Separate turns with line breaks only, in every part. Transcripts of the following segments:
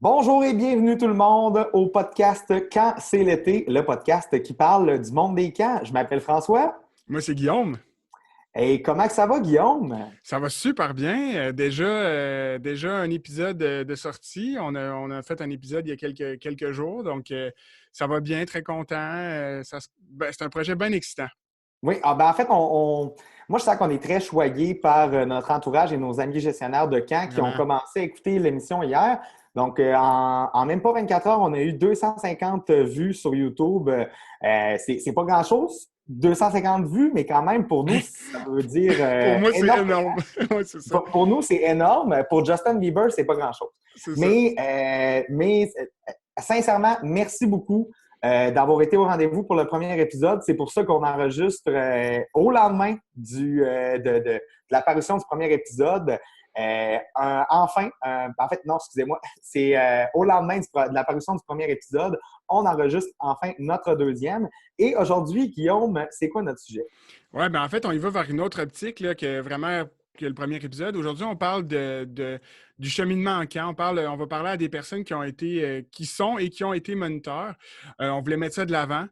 Bonjour et bienvenue tout le monde au podcast Quand c'est l'été, le podcast qui parle du monde des camps. Je m'appelle François.
Moi, c'est Guillaume.
Et comment que ça va, Guillaume?
Ça va super bien. Déjà un épisode de sortie. On a fait un épisode il y a quelques jours. Donc, ça va bien, très content. C'est un projet bien excitant.
Oui, en fait, moi je sens qu'on est très choyé par notre entourage et nos amis gestionnaires de camps qui ont
Vraiment.
commencé à écouter l'émission hier. Donc, en même pas 24 heures, on a eu 250 vues sur YouTube. C'est pas grand-chose, 250 vues, mais quand même, pour nous, ça veut dire
Pour moi, c'est
énorme.
énorme. Oui, c'est ça.
Pour nous, c'est énorme. Pour Justin Bieber, c'est pas grand-chose.
C'est ça.
Mais sincèrement, merci beaucoup d'avoir été au rendez-vous pour le premier épisode. C'est pour ça qu'on enregistre au lendemain de l'apparition du premier épisode. En fait, non, excusez-moi, c'est au lendemain de l'apparition du premier épisode, on enregistre enfin notre deuxième. Et aujourd'hui, Guillaume, c'est quoi notre sujet?
Oui, ben en fait, on y va vers une autre optique là, que le premier épisode. Aujourd'hui, on parle du cheminement en camp. On va parler à des personnes qui sont et qui ont été moniteurs. On voulait mettre ça de l'avant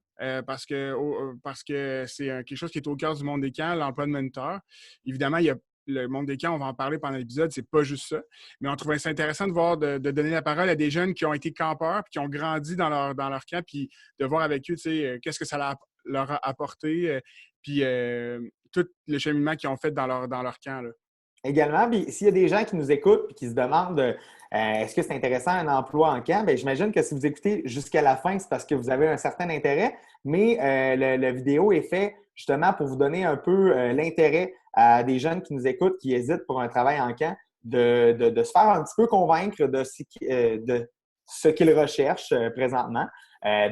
parce que c'est quelque chose qui est au cœur du monde des camps, l'emploi de moniteur. Évidemment, il y a le monde des camps, on va en parler pendant l'épisode, c'est pas juste ça. Mais on trouvait ça intéressant de donner la parole à des jeunes qui ont été campeurs, puis qui ont grandi dans leur camp, puis de voir avec eux, tu sais, qu'est-ce que ça leur a apporté. Puis tout le cheminement qu'ils ont fait dans leur camp. Là.
Également, puis s'il y a des gens qui nous écoutent et qui se demandent est-ce que c'est intéressant un emploi en camp, bien, j'imagine que si vous écoutez jusqu'à la fin, c'est parce que vous avez un certain intérêt, mais la vidéo est faite justement pour vous donner un peu l'intérêt à des jeunes qui nous écoutent, qui hésitent pour un travail en camp, de se faire un petit peu convaincre de ce qu'ils recherchent présentement.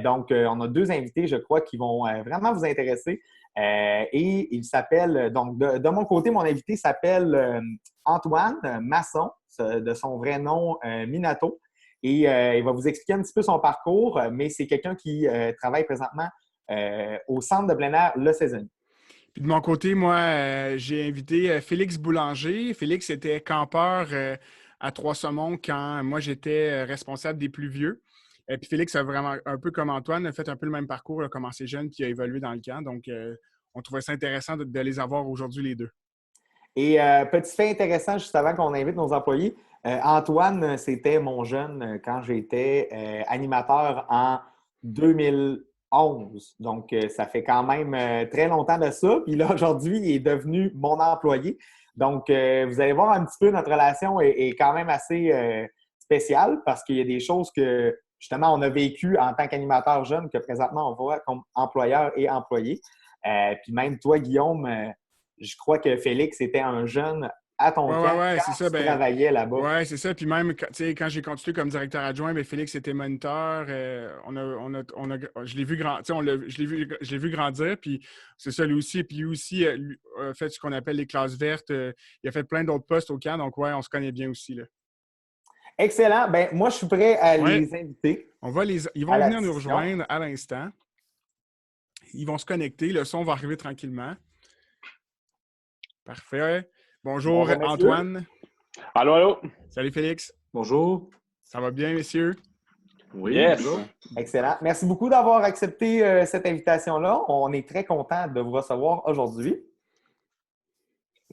Donc, on a deux invités, je crois, qui vont vraiment vous intéresser. Et il s'appelle, donc de mon côté, mon invité s'appelle Antoine Masson, de son vrai nom Minato. Et il va vous expliquer un petit peu son parcours, mais c'est quelqu'un qui travaille présentement au centre de plein air Le Saisonnier.
Puis de mon côté, moi, j'ai invité Félix Boulanger. Félix était campeur à Trois-Saumons quand moi, j'étais responsable des plus vieux. Et puis Félix a vraiment, un peu comme Antoine, a fait un peu le même parcours, a commencé jeune puis a évolué dans le camp. Donc, on trouvait ça intéressant de les avoir aujourd'hui les deux.
Et petit fait intéressant, juste avant qu'on invite nos employés, Antoine, c'était mon jeune quand j'étais animateur en 2011. Donc, ça fait quand même très longtemps de ça. Puis là, aujourd'hui, il est devenu mon employé. Donc, vous allez voir un petit peu, notre relation est quand même assez spéciale parce qu'il y a des choses que, justement, on a vécues en tant qu'animateur jeune que présentement, on voit comme employeur et employé. Puis même toi, Guillaume, je crois que Félix était un jeune à ton
Ouais, ouais,
camp
ouais, c'est ça.
quand tu travaillais là-bas.
Ouais, c'est ça. Puis même, quand j'ai continué comme directeur adjoint, ben Félix était moniteur. Je l'ai vu je l'ai vu grandir. Puis c'est ça, lui aussi. Puis lui aussi, lui, a fait ce qu'on appelle les classes vertes. Il a fait plein d'autres postes au camp. Donc, ouais, on se connaît bien aussi, là.
Excellent. Ben, moi, je suis prêt à
Ouais,
les inviter
ils
à
vont
la
venir nous
discussion.
rejoindre à l'instant. Ils vont se connecter. Le son va arriver tranquillement. Parfait. Bonjour,
Bonjour, messieurs.
Antoine.
Allô, allô?
Salut, Félix.
Bonjour.
Ça va bien, messieurs?
Oui,
Yes!
vous autres?
Excellent. Merci beaucoup d'avoir accepté cette invitation-là. On est très content de vous recevoir aujourd'hui.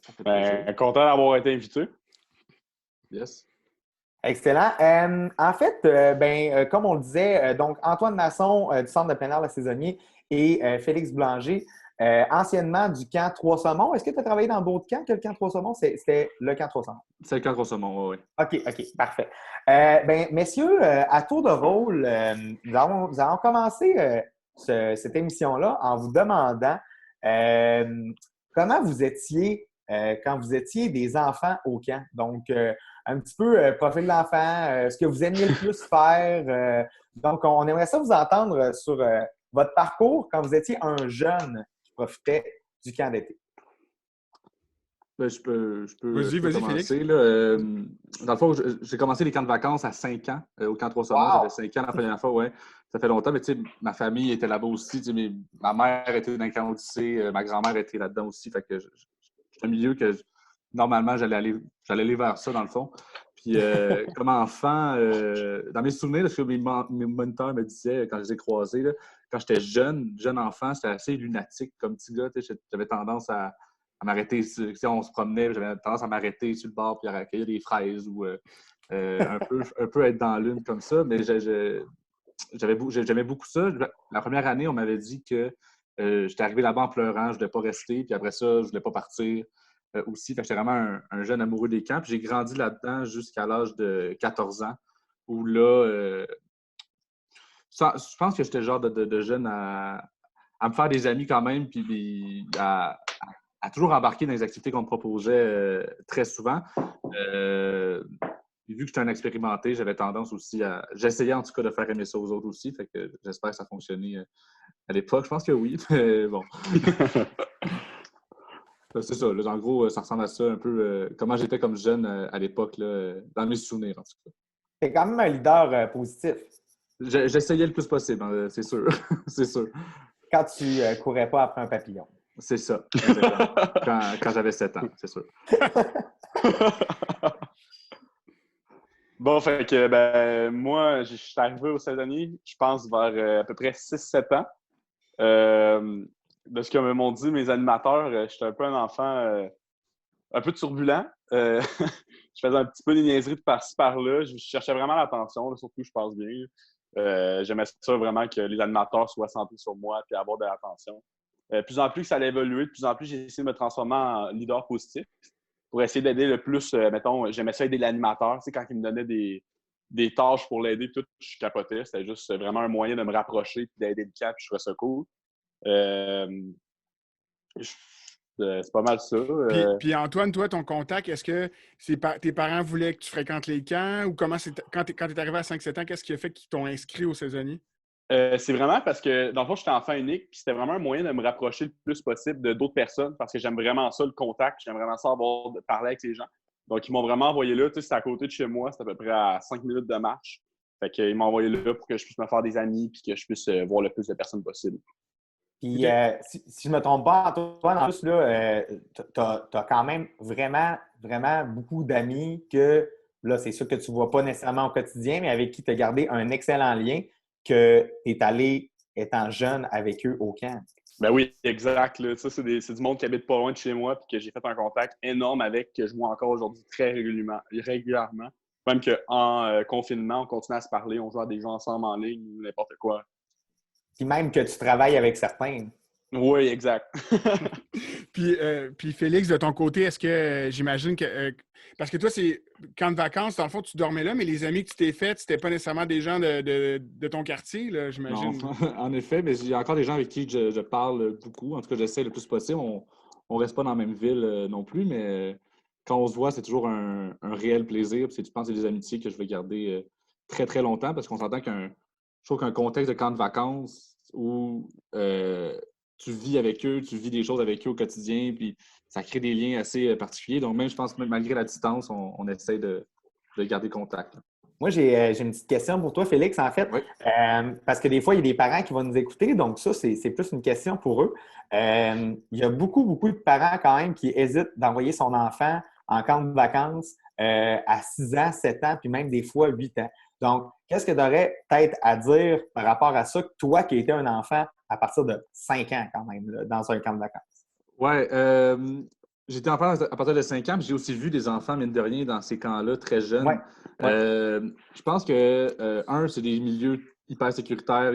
Ça fait plaisir.
Content d'avoir été invité.
Yes.
Excellent. En fait, comme on le disait, donc Antoine Masson du Centre de plein air Le Saisonnier et Félix Boulanger, anciennement du camp Trois-Saumons. Est-ce que tu as travaillé dans d'autres camps que le camp Trois-Saumons? C'était le camp Trois-Saumons.
C'est le camp Gros-Saumon, oui.
OK, parfait. Messieurs, à tour de rôle, nous allons commencer cette émission-là en vous demandant comment vous étiez quand vous étiez des enfants au camp. Donc, un petit peu profil de l'enfant, ce que vous aimiez le plus faire. Donc, on aimerait ça vous entendre sur votre parcours quand vous étiez un jeune qui profitait du camp d'été.
Ben, je peux
Vas-y, Félix.
commencer. Là. Dans le fond, j'ai commencé les camps de vacances à 5 ans, au camp Trois-Saumons.
Wow!
J'avais 5 ans la première fois, ouais. Ça fait longtemps, mais tu sais, ma famille était là-bas aussi. Tu sais, ma mère était dans le camp Odyssée, ma grand-mère était là-dedans aussi. Fait que j'étais un milieu que normalement, j'allais aller vers ça, dans le fond. Puis, comme enfant, dans mes souvenirs, ce que mes moniteurs me disaient quand je les ai croisés, là, quand j'étais jeune enfant, c'était assez lunatique comme petit gars. J'avais tendance à m'arrêter. Si on se promenait, j'avais tendance à m'arrêter sur le bord puis à recueillir des fraises ou un peu être dans l'une comme ça. Mais j'aimais beaucoup ça. La première année, on m'avait dit que j'étais arrivé là-bas en pleurant, je ne voulais pas rester. Puis après ça, je ne voulais pas partir. Aussi. Fait que j'étais vraiment un jeune amoureux des camps. Puis j'ai grandi là-dedans jusqu'à l'âge de 14 ans, où là, je pense que j'étais le genre de jeune à me faire des amis quand même, puis à toujours embarquer dans les activités qu'on me proposait très souvent. Puis vu que j'étais un expérimenté, j'avais tendance aussi à... J'essayais en tout cas de faire aimer ça aux autres aussi, fait que j'espère que ça a fonctionné à l'époque. Je pense que oui, mais bon. C'est ça. Là, en gros, ça ressemble à ça un peu comment j'étais comme jeune à l'époque, là, dans mes souvenirs en tout cas.
T'es quand même un leader positif
J'essayais le plus possible, hein, c'est sûr. C'est sûr.
quand tu courais pas après un papillon.
C'est ça. Quand j'avais 7 ans, c'est sûr.
Bon, fait que moi, je suis arrivé aux États-Unis, je pense, vers à peu près 6-7 ans. De ce que m'ont dit mes animateurs, j'étais un peu un enfant un peu turbulent. Je faisais un petit peu des niaiseries de par-ci, par-là. Je cherchais vraiment l'attention, là, surtout, je pense bien. J'aimais ça vraiment que les animateurs soient centrés sur moi et avoir de l'attention. De plus en plus que ça allait évoluer, de plus en plus, j'ai essayé de me transformer en leader positif pour essayer d'aider le plus. Mettons, j'aimais ça aider l'animateur. Tu sais, quand il me donnait des tâches pour l'aider, tout, je capotais. C'était juste vraiment un moyen de me rapprocher et d'aider le camp, puis je trouvais ça cool. C'est pas mal ça.
Puis Antoine, toi, ton contact, est-ce que tes parents voulaient que tu fréquentes les camps ou comment quand tu es arrivé à 5-7 ans, qu'est-ce qui a fait qu'ils t'ont inscrit aux saisonniers?
C'est vraiment parce que, dans le fond, j'étais enfant unique, puis c'était vraiment un moyen de me rapprocher le plus possible d'autres personnes parce que j'aime vraiment ça, le contact, j'aime vraiment ça parler avec les gens. Donc, ils m'ont vraiment envoyé là, tu sais, c'est à côté de chez moi, c'est à peu près à 5 minutes de marche. Fait qu'ils m'ont envoyé là pour que je puisse me faire des amis puis que je puisse voir le plus de personnes possible.
Puis, si je ne me trompe pas, Antoine, en plus, tu as quand même vraiment, vraiment beaucoup d'amis que, là, c'est sûr que tu ne vois pas nécessairement au quotidien, mais avec qui tu as gardé un excellent lien que tu es allé, étant jeune, avec eux au camp.
Ben oui, exact. Là. Ça, c'est du monde qui habite pas loin de chez moi puis que j'ai fait un contact énorme avec, que je vois encore aujourd'hui très régulièrement. Même qu'en confinement, on continue à se parler, on joue à des jeux ensemble en ligne ou n'importe quoi.
Puis même que tu travailles avec certains.
Oui, exact.
Puis Félix, de ton côté, est-ce que j'imagine que... parce que toi, c'est camp de vacances, dans le fond, tu dormais là, mais les amis que tu t'es faits, c'était pas nécessairement des gens de ton quartier, là, j'imagine.
Non, en effet, mais il y a encore des gens avec qui je parle beaucoup. En tout cas, j'essaie le plus possible. On ne reste pas dans la même ville non plus, mais quand on se voit, c'est toujours un réel plaisir. Puis, je pense que c'est des amitiés que je vais garder très, très longtemps parce qu'on s'entend je trouve qu'un contexte de camp de vacances où tu vis avec eux, tu vis des choses avec eux au quotidien, puis ça crée des liens assez particuliers. Donc, même, je pense que malgré la distance, on essaie de garder contact.
Moi, j'ai une petite question pour toi, Félix, en fait.
Oui.
Parce que des fois, il y a des parents qui vont nous écouter, donc ça, c'est plus une question pour eux. Il y a beaucoup, beaucoup de parents quand même qui hésitent d'envoyer son enfant en camp de vacances à 6 ans, 7 ans, puis même des fois 8 ans. Donc, qu'est-ce que tu aurais peut-être à dire par rapport à ça, toi qui étais un enfant à partir de 5 ans quand même, là, dans un camp de vacances?
Oui. J'étais enfant à partir de 5 ans, puis j'ai aussi vu des enfants, mine de rien, dans ces camps-là, très jeunes.
Ouais.
Je pense que, c'est des milieux hyper sécuritaires,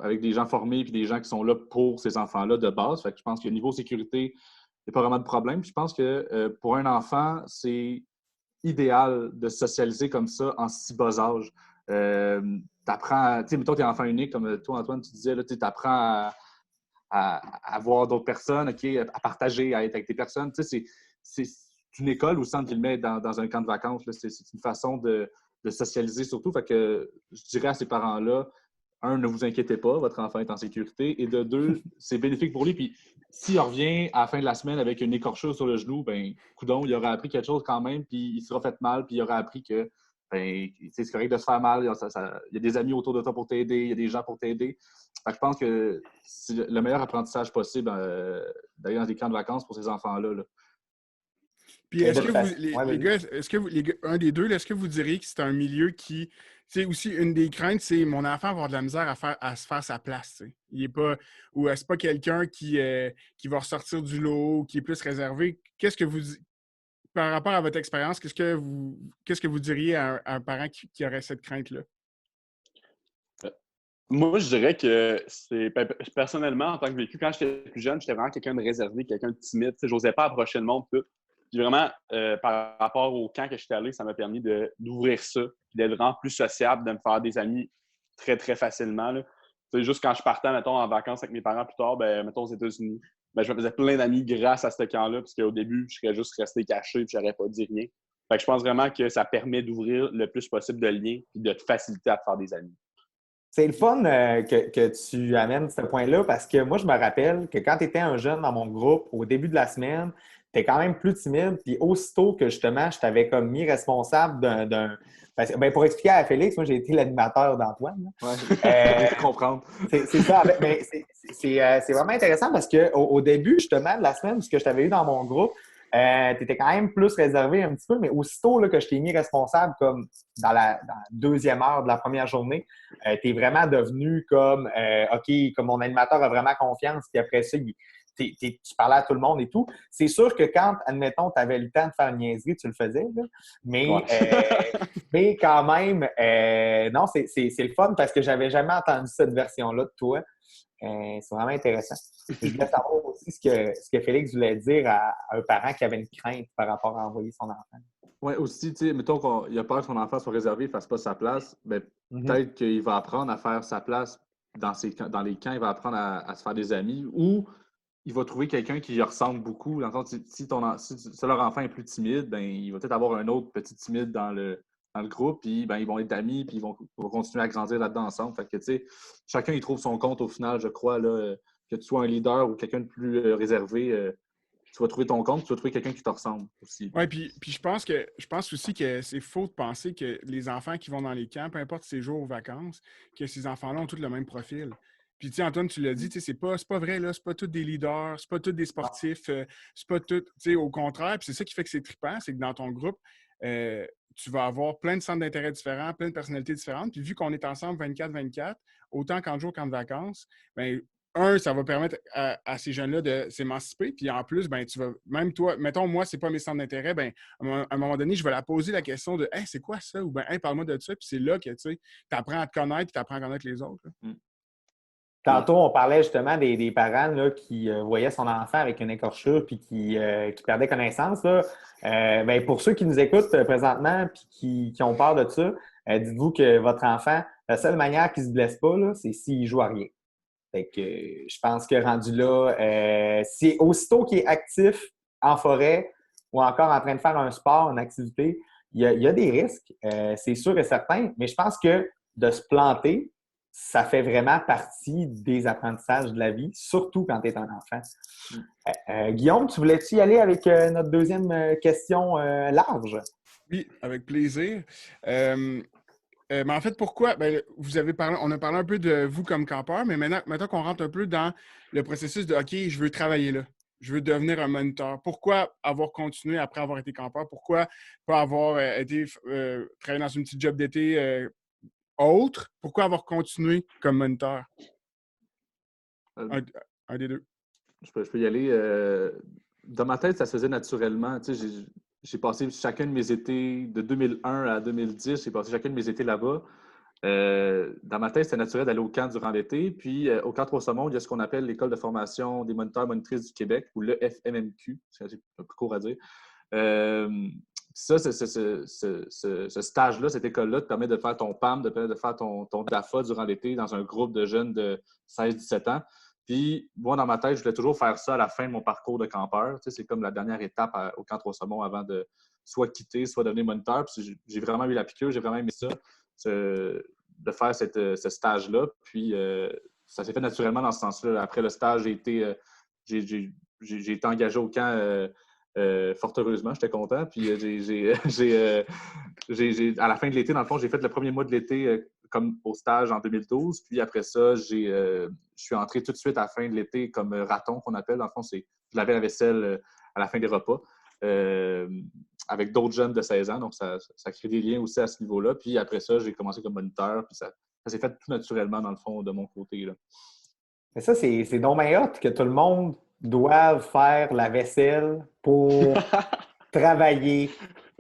avec des gens formés, puis des gens qui sont là pour ces enfants-là de base. Fait que je pense que niveau sécurité, il n'y a pas vraiment de problème. Puis je pense que pour un enfant, c'est idéal de socialiser comme ça en si bas âge. T'apprends, tu sais, mettons, t'es enfant unique, comme toi, Antoine, tu disais, tu apprends à voir d'autres personnes, à partager, à être avec des personnes. Tu sais, c'est une école au centre guillemets dans un camp de vacances. Là. C'est une façon de socialiser surtout. Fait que je dirais à ces parents-là, un, ne vous inquiétez pas, votre enfant est en sécurité. Et de deux, c'est bénéfique pour lui. Puis s'il revient à la fin de la semaine avec une écorchure sur le genou, ben coudonc, il aura appris quelque chose quand même, puis il sera fait mal, puis il aura appris que c'est correct de se faire mal. Il y a des amis autour de toi pour t'aider, il y a des gens pour t'aider. Fait que je pense que c'est le meilleur apprentissage possible d'aller dans des camps de vacances pour ces enfants-là. Là.
Puis est-ce que vous,
Ouais,
les
vas-y.
gars, un des deux, là, est-ce que vous diriez que c'est un milieu qui, c'est aussi une des craintes, c'est mon enfant va avoir de la misère à se faire sa place, tu sais. Il est pas, ou c'est pas quelqu'un qui va ressortir du lot, qui est plus réservé. Qu'est-ce que vous, par rapport à votre expérience, qu'est-ce que vous diriez à un parent qui aurait cette crainte-là?
Moi, je dirais que personnellement, en tant que vécu, quand j'étais plus jeune, j'étais vraiment quelqu'un de réservé, quelqu'un de timide. Tu sais, j'osais pas approcher le monde, tout. Puis vraiment, par rapport au camp que j'étais allé, ça m'a permis d'ouvrir ça, puis d'être vraiment plus sociable, de me faire des amis très, très facilement, là. Tu sais, juste quand je partais, mettons, en vacances avec mes parents plus tard, ben, mettons, aux États-Unis, ben, je me faisais plein d'amis grâce à ce camp-là, parce qu'au début, je serais juste resté caché, puis j'aurais pas dit rien. Fait que je pense vraiment que ça permet d'ouvrir le plus possible de liens, puis de te faciliter à te faire des amis.
C'est le fun que tu amènes ce point-là parce que moi, je me rappelle que quand tu étais un jeune dans mon groupe, au début de la semaine, tu es quand même plus timide. Puis aussitôt que justement, je t'avais comme mis responsable d'un. Ben, pour expliquer à Félix, moi, j'ai été l'animateur d'Antoine.
Ouais,
Euh,
je peux comprendre.
c'est ça. Mais c'est vraiment intéressant parce qu'au début, justement, de la semaine, ce que je t'avais eu dans mon groupe, tu étais quand même plus réservé un petit peu, mais aussitôt là, que je t'ai mis responsable, comme dans la deuxième heure de la première journée, tu es vraiment devenu comme, OK, comme mon animateur a vraiment confiance, puis après ça, tu parlais à tout le monde et tout. C'est sûr que quand, admettons, tu avais le temps de faire une niaiserie, tu le faisais, là, mais,
Ouais.
mais quand même, non, c'est le fun parce que j'avais jamais entendu cette version-là de toi. C'est vraiment intéressant. Je voulais savoir aussi ce que Félix voulait dire à un parent qui avait une crainte par rapport à envoyer son enfant.
Oui, aussi, tu sais, mettons qu'il a peur que son enfant soit réservé, ne fasse pas sa place, ben,
Mhm.
peut-être qu'il va apprendre à faire sa place dans les camps, il va apprendre à se faire des amis ou il va trouver quelqu'un qui lui ressemble beaucoup. Dans le sens, si leur enfant est plus timide, ben, il va peut-être avoir un autre petit timide dans le groupe, puis ben, ils vont être amis, puis vont continuer à grandir là-dedans ensemble. Fait que, tu sais, chacun il trouve son compte au final, je crois, là, que tu sois un leader ou quelqu'un de plus réservé, tu vas trouver ton compte, tu vas trouver quelqu'un qui te ressemble aussi.
Oui, puis je pense aussi que c'est faux de penser que les enfants qui vont dans les camps, peu importe ces jours ou vacances, que ces enfants-là ont tous le même profil. Puis, tu sais, Antoine, tu l'as dit, tu sais, c'est pas vrai, là, c'est pas tous des leaders, c'est pas tous des sportifs, c'est pas tout, tu sais, au contraire. Puis c'est ça qui fait que c'est trippant, c'est que dans ton groupe, tu vas avoir plein de centres d'intérêt différents, plein de personnalités différentes. Puis vu qu'on est ensemble 24-24, autant qu'en jour qu'en vacances, bien, ça va permettre à ces jeunes-là de s'émanciper. Puis en plus, ben, tu vas, même toi, mettons, moi, c'est pas mes centres d'intérêt, ben, à un moment donné, je vais la poser la question de Hey, c'est quoi ça? Ou ben, hey, parle-moi de ça. Puis c'est là que tu apprends à te connaître, puis tu apprends à connaître les autres.
Tantôt, on parlait justement des parents là, qui voyaient son enfant avec une écorchure puis qui perdaient connaissance. Là. Ben, pour ceux qui nous écoutent présentement puis qui ont peur de ça, dites-vous que votre enfant, la seule manière qu'il ne se blesse pas, là, c'est s'il joue à rien. Fait que, je pense que rendu là, c'est aussitôt qu'il est actif en forêt ou encore en train de faire un sport, une activité, il y a des risques, c'est sûr et certain, mais je pense que de se planter, ça fait vraiment partie des apprentissages de la vie, surtout quand tu es un enfant. Guillaume, tu voulais-tu y aller avec notre deuxième question large?
Oui, avec plaisir. Mais en fait, pourquoi? Ben, on a parlé un peu de vous comme campeur, mais maintenant qu'on rentre un peu dans le processus de OK, je veux travailler là. Je veux devenir un moniteur. Pourquoi avoir continué après avoir été campeur? Pourquoi pas avoir travaillé dans une petite job d'été autre? Pourquoi avoir continué comme moniteur?
Euh,
Un, un des deux.
je peux y aller. Dans ma tête, ça se faisait naturellement. Tu sais, j'ai passé chacun de mes étés, de 2001 à 2010, j'ai passé chacun de mes étés là-bas. Dans ma tête, c'était naturel d'aller au camp durant l'été. Puis, au camp Trois-Saumons, il y a ce qu'on appelle l'École de formation des moniteurs monitrices du Québec, ou le FMMQ, c'est un peu court à dire. Ça, ce stage-là, cette école-là, te permet de faire ton PAM, te permet de faire ton DAFA durant l'été dans un groupe de jeunes de 16-17 ans. Puis, moi, dans ma tête, je voulais toujours faire ça à la fin de mon parcours de campeur. Tu sais, c'est comme la dernière étape au camp Trois-Saumons avant de soit quitter, soit devenir moniteur. Puis, j'ai vraiment eu la piqûre, j'ai vraiment aimé ça, de faire ce stage-là. Puis, ça s'est fait naturellement dans ce sens-là. Après le stage, j'ai été engagé au camp. Fort heureusement, j'étais content. Puis à la fin de l'été, dans le fond, j'ai fait le premier mois de l'été comme au stage en 2012. Puis après ça, je suis entré tout de suite à la fin de l'été comme raton qu'on appelle. Dans le fond, c'est je lavais la vaisselle à la fin des repas. avec d'autres jeunes de 16 ans. Donc, ça crée des liens aussi à ce niveau-là. Puis après ça, j'ai commencé comme moniteur. Puis ça s'est fait tout naturellement, dans le fond, de mon côté, là.
Mais ça, c'est donc bien hot que tout le monde doive faire la vaisselle pour travailler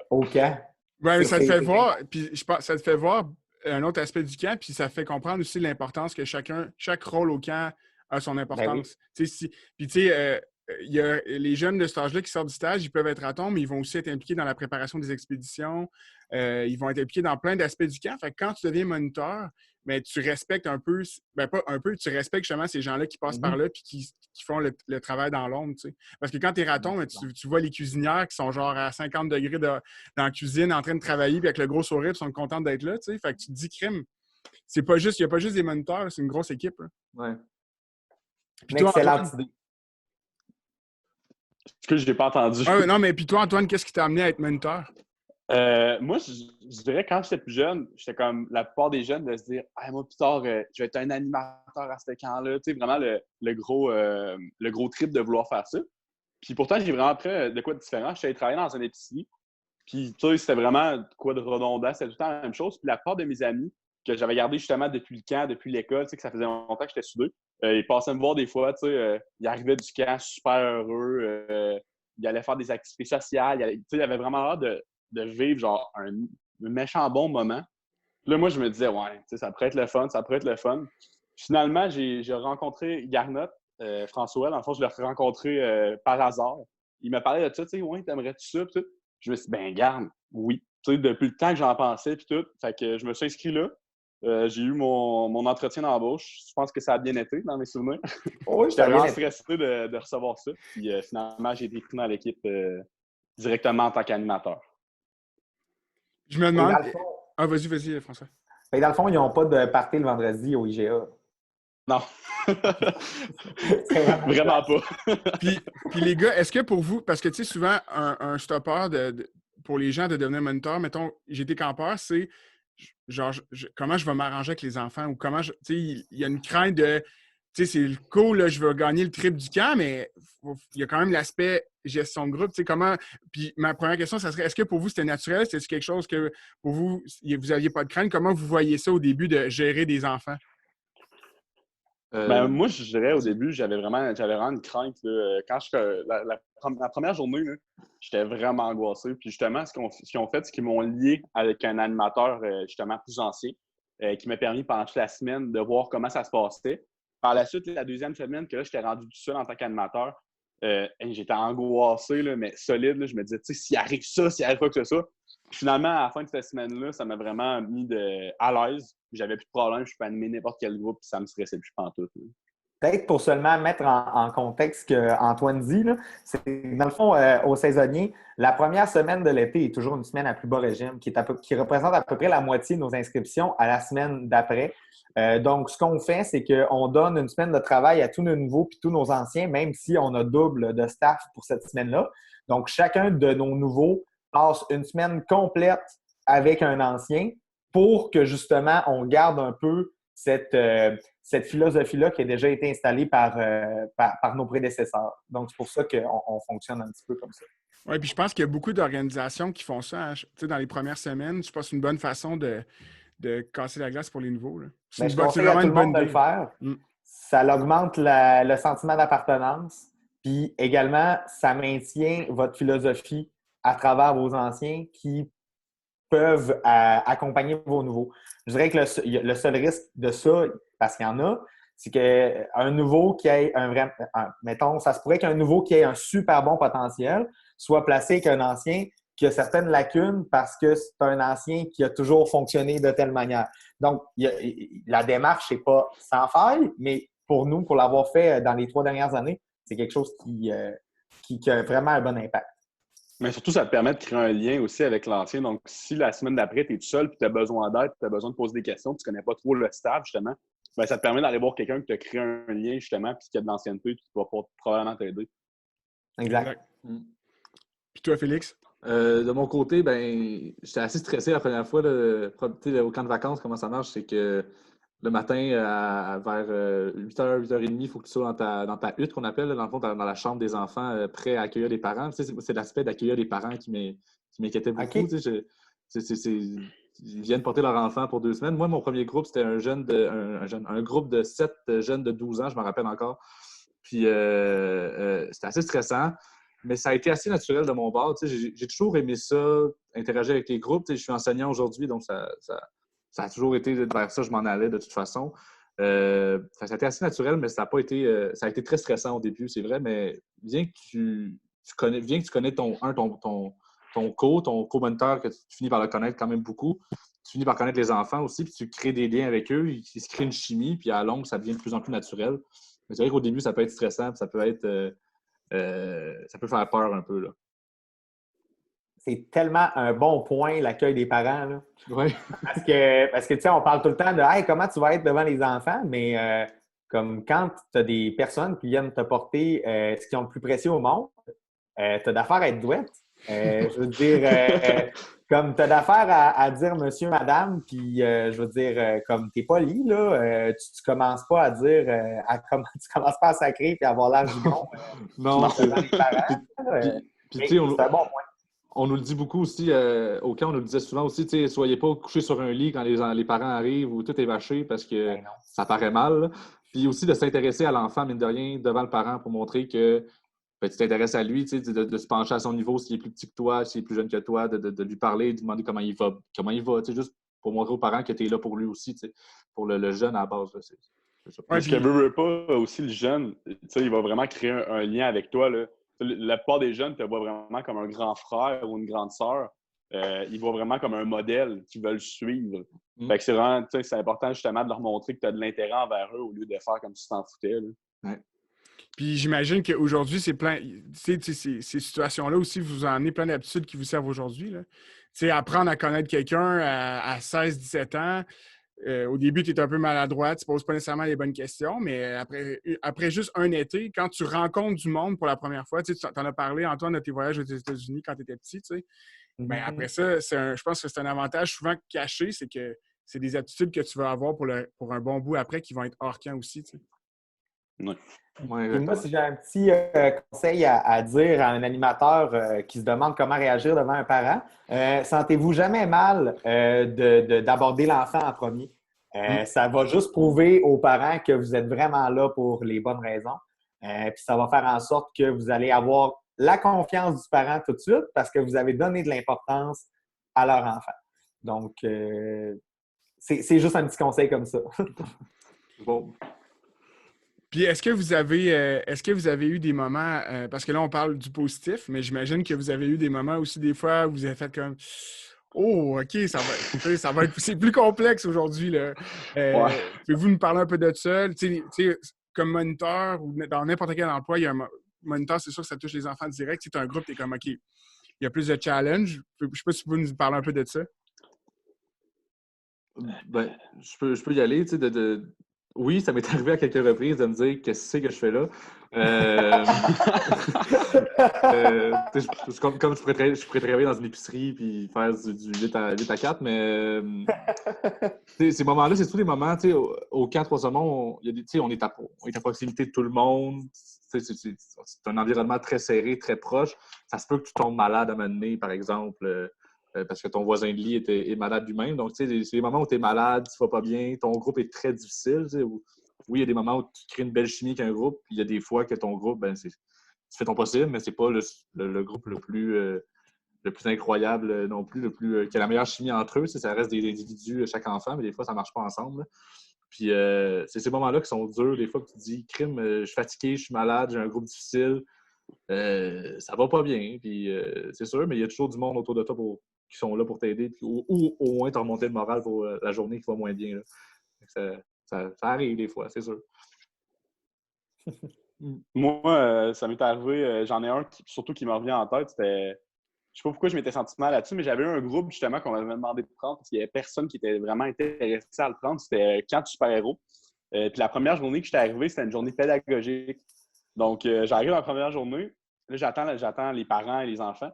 au camp.
Ouais, mais ça te fait
C'est-
voir, puis je pense, ça te fait voir un autre aspect du camp, puis ça fait comprendre aussi l'importance que chaque rôle au camp a son importance. Tu sais, puis tu sais, il y a les jeunes de cet âge-là qui sortent du stage, ils peuvent être à temps, mais ils vont aussi être impliqués dans la préparation des expéditions. Ils vont être impliqués dans plein d'aspects du camp. Fait que quand tu deviens moniteur, mais tu respectes un peu, ben pas un peu, tu respectes justement ces gens-là qui passent par là puis qui font le travail dans l'ombre, tu sais. Parce que quand tu es raton, ben, tu vois les cuisinières qui sont genre à 50 degrés dans la cuisine en train de travailler puis avec le gros sourire, ils sont contents d'être là, tu sais. Fait que tu te dis, crime, il n'y a pas juste des moniteurs, c'est une grosse équipe, là.
Ouais.
Une
Puis toi,
excellente
Antoine,
idée.
Excuse, je l'ai pas entendu.
non, mais puis toi, Antoine, qu'est-ce qui t'a amené à être moniteur?
Moi, je dirais quand j'étais plus jeune, j'étais comme la plupart des jeunes de se dire « moi, plus tard, je vais être un animateur à ce camp-là. » Tu sais, vraiment le gros trip de vouloir faire ça. Puis pourtant, j'ai vraiment pris de quoi de différent. Je suis allé travailler dans une épicerie. Puis, tu sais, c'était vraiment quoi de redondant. C'était tout le temps la même chose. Puis la plupart de mes amis que j'avais gardés justement depuis le camp, depuis l'école, tu sais, que ça faisait longtemps que j'étais soudé, ils passaient me voir des fois, tu sais, ils arrivaient du camp super heureux, ils allaient faire des activités sociales, tu sais, ils avaient vraiment l'air de vivre genre un méchant bon moment. Puis là, moi, je me disais, ouais, tu sais, ça pourrait être le fun, ça pourrait être le fun. Finalement, j'ai rencontré Garnotte, François. Dans le fond, je l'ai rencontré par hasard. Il m'a parlé de ça, tu sais, ouais, t'aimerais-tu ça? Puis tout. Je me suis dit, ben, garde, oui. Tu sais, depuis le temps que j'en pensais, puis tout. Fait que je me suis inscrit là. J'ai eu mon entretien d'embauche. Je pense que ça a bien été dans mes souvenirs.
Oui,
J'étais
ça
vraiment
vient
stressé de recevoir ça. Puis finalement, j'ai été pris dans l'équipe directement en tant qu'animateur.
Je me
Et
demande.
dans le fond,
Ah, vas-y, François.
fait que dans le fond, ils n'ont pas de party le vendredi au IGA.
Non.
C'est vraiment
Vraiment pas.
Puis les gars, est-ce que pour vous, parce que tu sais, souvent, un stopper pour les gens de devenir moniteur, mettons, j'étais campeur, c'est genre, comment je vais m'arranger avec les enfants ou comment, tu sais, il y a une crainte de, tu sais, c'est cool, là, je veux gagner le trip du camp, mais il y a quand même l'aspect gestion de groupe, tu sais, comment, puis ma première question, ça serait, est-ce que pour vous, c'était naturel? C'est quelque chose que, pour vous, vous n'aviez pas de crainte? Comment vous voyez ça au début de gérer des enfants?
Ben, moi, je dirais au début, j'avais vraiment une crainte. Là. Quand la première journée, là, j'étais vraiment angoissé. Puis justement, ce qu'ils ont fait, c'est qu'ils m'ont lié avec un animateur justement plus ancien qui m'a permis pendant toute la semaine de voir comment ça se passait. Par la suite, la deuxième semaine, que là, j'étais rendu tout seul en tant qu'animateur, j'étais angoissé, là, mais solide. Là. Je me disais, tu sais, s'il arrive ça, s'il arrive pas que ça. Finalement, à la fin de cette semaine-là, ça m'a vraiment mis à l'aise. J'avais plus de problème, je peux animer n'importe quel groupe, puis ça me stressait plus pantoute.
peut-être pour seulement mettre en contexte ce qu'Antoine dit, là, c'est dans le fond, aux saisonniers, la première semaine de l'été est toujours une semaine à plus bas régime, qui représente à peu près la moitié de nos inscriptions à la semaine d'après. Donc, ce qu'on fait, c'est qu'on donne une semaine de travail à tous nos nouveaux puis tous nos anciens, même si on a double de staff pour cette semaine-là. Donc, chacun de nos nouveaux passe une semaine complète avec un ancien pour que, justement, on garde un peu cette philosophie-là qui a déjà été installée par nos prédécesseurs. Donc, c'est pour ça qu'on fonctionne un petit peu comme ça.
Oui, puis je pense qu'il y a beaucoup d'organisations qui font ça. Hein. Tu sais, dans les premières semaines, je pense que c'est une bonne façon de casser la glace pour les nouveaux. Là.
Mais je conseille à tout le monde de le faire. Ça augmente le sentiment d'appartenance. Puis également, ça maintient votre philosophie à travers vos anciens qui peuvent accompagner vos nouveaux. Je dirais que le seul risque de ça, parce qu'il y en a, c'est qu'un nouveau qui ait mettons, ça se pourrait qu'un nouveau qui ait un super bon potentiel soit placé avec un ancien qui a certaines lacunes parce que c'est un ancien qui a toujours fonctionné de telle manière. Donc, la démarche n'est pas sans faille, mais pour nous, pour l'avoir fait dans les 3 dernières années, c'est quelque chose qui a vraiment un bon impact.
Mais surtout, ça te permet de créer un lien aussi avec l'ancien. Donc, si la semaine d'après, tu es tout seul et tu as besoin d'aide, tu as besoin de poser des questions, tu ne connais pas trop le staff, justement, ben, ça te permet d'aller voir quelqu'un qui t'a créé un lien, justement, puis qui a de l'ancienneté et qui va probablement t'aider.
Exact.
Puis toi, Félix?
De mon côté, ben, j'étais assez stressé la première fois. Au camp de vacances, comment ça marche, c'est que le matin, vers 8h, 8h30, il faut que tu sois dans ta hutte qu'on appelle, là, dans le fond, dans la chambre des enfants, prêt à accueillir les parents. Tu sais, c'est l'aspect d'accueillir les parents qui m'inquiétait beaucoup.
OK.
Tu sais, ils viennent porter leur enfant pour 2 semaines. Moi, mon premier groupe, c'était un groupe de 7 jeunes de 12 ans, je me rappelle encore. Puis c'était assez stressant, mais ça a été assez naturel de mon bord. Tu sais, j'ai toujours aimé ça, interagir avec les groupes. Tu sais, je suis enseignant aujourd'hui, donc ça a toujours été vers ça que je m'en allais de toute façon. Ça a été assez naturel, mais ça a été très stressant au début, c'est vrai, mais bien que tu connais ton co-moniteur, que tu finis par le connaître quand même beaucoup, tu finis par connaître les enfants aussi, puis tu crées des liens avec eux, il se crée une chimie, puis à longue, ça devient de plus en plus naturel. Mais c'est vrai qu'au début, ça peut être stressant, puis ça peut faire peur un peu, là.
C'est tellement un bon point, l'accueil des parents, là.
Oui.
Parce que tu sais, on parle tout le temps de hey, comment tu vas être devant les enfants, mais comme quand tu as des personnes qui viennent te porter ce qu'ils ont de plus précieux au monde, tu as d'affaires à être douette. Je veux dire, comme tu as d'affaires à dire monsieur, madame, puis je veux dire, comme tu n'es pas lié, là, tu commences pas à dire, tu commences pas à sacrer puis à avoir l'air gigon
Non, c'est
devant les parents.
Puis,
Mais
tu sais,
c'est un bon point.
on nous le dit beaucoup aussi, au camp, on nous le disait souvent aussi, tu sais, soyez pas couchés sur un lit quand les parents arrivent ou tout est vaché parce que
Ben non.
ça paraît mal, là. Puis aussi de s'intéresser à l'enfant, mine de rien, devant le parent pour montrer que ben, tu t'intéresses à lui, tu sais, de se pencher à son niveau s'il est plus petit que toi, s'il est plus jeune que toi, de lui parler, de lui demander comment il va, tu sais, juste pour montrer aux parents que tu es là pour lui aussi, tu sais, pour le jeune à la base. Là, c'est ça.
Ouais,
Parce que veut pas aussi le jeune, tu sais, il va vraiment créer un lien avec toi, là. La plupart des jeunes te voient vraiment comme un grand frère ou une grande sœur. Ils voient vraiment comme un modèle qu'ils veulent suivre. Fait que c'est vraiment, tu sais, c'est important justement de leur montrer que tu as de l'intérêt envers eux au lieu de faire comme si tu t'en foutais, là.
Ouais.
Puis j'imagine qu'aujourd'hui, c'est plein. Tu sais, ces situations-là aussi, vous en avez plein d'habitudes qui vous servent aujourd'hui, là. Tu sais, apprendre à connaître quelqu'un à 16-17 ans. Au début, tu es un peu maladroit, tu ne poses pas nécessairement les bonnes questions, mais après juste un été, quand tu rencontres du monde pour la première fois, tu en as parlé, Antoine, de tes voyages aux États-Unis quand tu étais petit, tu sais. Ben, après ça, je pense que c'est un avantage souvent caché, c'est que c'est des attitudes que tu vas avoir pour un bon bout après qui vont être hors camp aussi, tu sais.
Ouais.
Ouais,
Et moi,
exactement.
si j'ai un petit conseil à dire à un animateur qui se demande comment réagir devant un parent, sentez-vous jamais mal d'aborder l'enfant en premier. Ça va juste prouver aux parents que vous êtes vraiment là pour les bonnes raisons. Puis ça va faire en sorte que vous allez avoir la confiance du parent tout de suite parce que vous avez donné de l'importance à leur enfant. Donc, c'est juste un petit conseil comme ça.
Bon.
Puis est-ce que vous avez eu des moments, parce que là on parle du positif, mais j'imagine que vous avez eu des moments aussi des fois où vous avez fait comme oh, OK, c'est plus complexe aujourd'hui, là.
Ouais.
Pouvez-vous nous parler un peu de ça? Tu sais, comme moniteur ou dans n'importe quel emploi, il y a un moniteur, c'est sûr que ça touche les enfants direct. Si tu as un groupe, tu es comme OK, il y a plus de challenge. Je ne sais pas si vous pouvez nous parler un peu de ça.
Ben, je peux y aller, tu sais, Oui, ça m'est arrivé à quelques reprises de me dire qu'est-ce que c'est que je fais là. Comme je pourrais travailler dans une épicerie puis faire du 8 à 4, mais ces moments-là, c'est tous les moments, tu sais, au camp Trois Saumons, on est à proximité de tout le monde. C'est un environnement très serré, très proche. Ça se peut que tu tombes malade à un moment donné, par exemple. Parce que ton voisin de lit est malade lui-même. Donc, tu sais, c'est les moments où tu es malade, tu vas pas bien, ton groupe est très difficile. Tu sais, oui, il y a des moments où tu crées une belle chimie avec un groupe, puis il y a des fois que ton groupe, ben, tu fais ton possible, mais c'est pas le groupe le plus incroyable non plus, qui a la meilleure chimie entre eux. Tu sais, ça reste des individus, chaque enfant, mais des fois, ça marche pas ensemble, là. Puis, c'est ces moments-là qui sont durs. Des fois que tu te dis, crime, je suis fatigué, je suis malade, j'ai un groupe difficile. Ça va pas bien. Puis, c'est sûr, mais il y a toujours du monde autour de toi qui sont là pour t'aider, puis, ou au moins te remonter le moral pour la journée qui va moins bien, là. Ça arrive des fois, c'est sûr.
Moi, ça m'est arrivé, j'en ai un surtout qui me revient en tête, c'était. Je sais pas pourquoi je m'étais senti mal là-dessus, mais j'avais eu un groupe justement qu'on m'avait demandé de prendre parce qu'il n'y avait personne qui était vraiment intéressé à le prendre. C'était Camp Super-Héros. Puis la première journée que j'étais arrivé, c'était une journée pédagogique. Donc, j'arrive dans la première journée. Là, j'attends les parents et les enfants.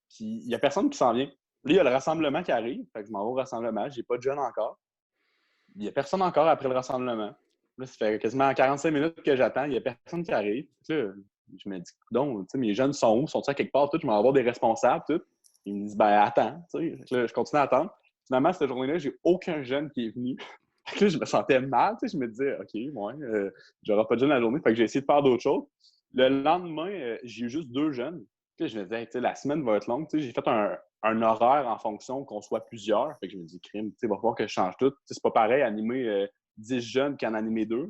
Puis, il n'y a personne qui s'en vient. Là, il y a le rassemblement qui arrive. Fait que je m'en vais au rassemblement. J'ai pas de jeunes encore. il n'y a personne encore après le rassemblement. Là, ça fait quasiment 45 minutes que j'attends. Il n'y a personne qui arrive. Là, je me dis, donc, mes jeunes sont où? Sont-ils à quelque part? Tout? Je vais avoir des responsables. Tout. Ils me disent, ben attends. Là, je continue à attendre. Finalement, cette journée-là, j'ai aucun jeune qui est venu. Là, je me sentais mal. Je me disais, OK, ouais, j'aurai pas de jeunes la journée. Fait que j'ai essayé de faire d'autres choses. Le lendemain, j'ai eu juste 2 jeunes. Puis là, je me disais, hey, la semaine va être longue. J'ai fait un horaire en fonction qu'on soit plusieurs. Fait que je me dis, crime, il va falloir que je change tout. C'est pas pareil animer 10 jeunes qu'en animer 2.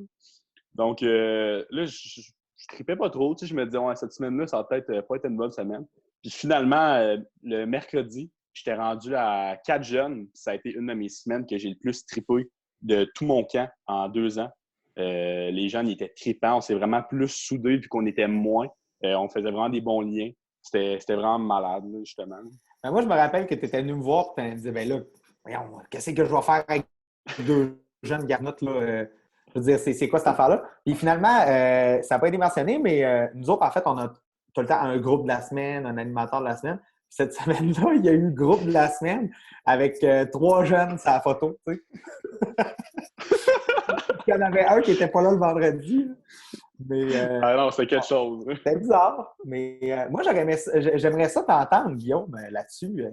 Donc là, je tripais pas trop. Je me disais, ouais, cette semaine-là, ça va peut-être pas être une bonne semaine. Puis finalement, le mercredi, j'étais rendu à 4 jeunes. Ça a été une de mes semaines que j'ai le plus trippé de tout mon camp en 2 ans. Les jeunes ils étaient trippants. On s'est vraiment plus soudés vu qu'on était moins. On faisait vraiment des bons liens. C'était vraiment malade, là, justement.
Ben, moi, je me rappelle que tu étais venu me voir et tu me disais, ben là, voyons, qu'est-ce que je vais faire avec 2 jeunes garnottes, là? Je veux dire, c'est quoi cette affaire-là? Puis finalement, ça n'a pas été mentionné, mais nous autres, en fait, on a tout le temps un groupe de la semaine, un animateur de la semaine. Puis cette semaine-là, il y a eu le groupe de la semaine avec 3 jeunes sur la photo, tu sais. Il y en avait un qui n'était pas là le vendredi. Mais,
ah non, c'est quelque chose.
C'était bizarre. Mais moi, j'aimerais ça t'entendre, Guillaume, là-dessus.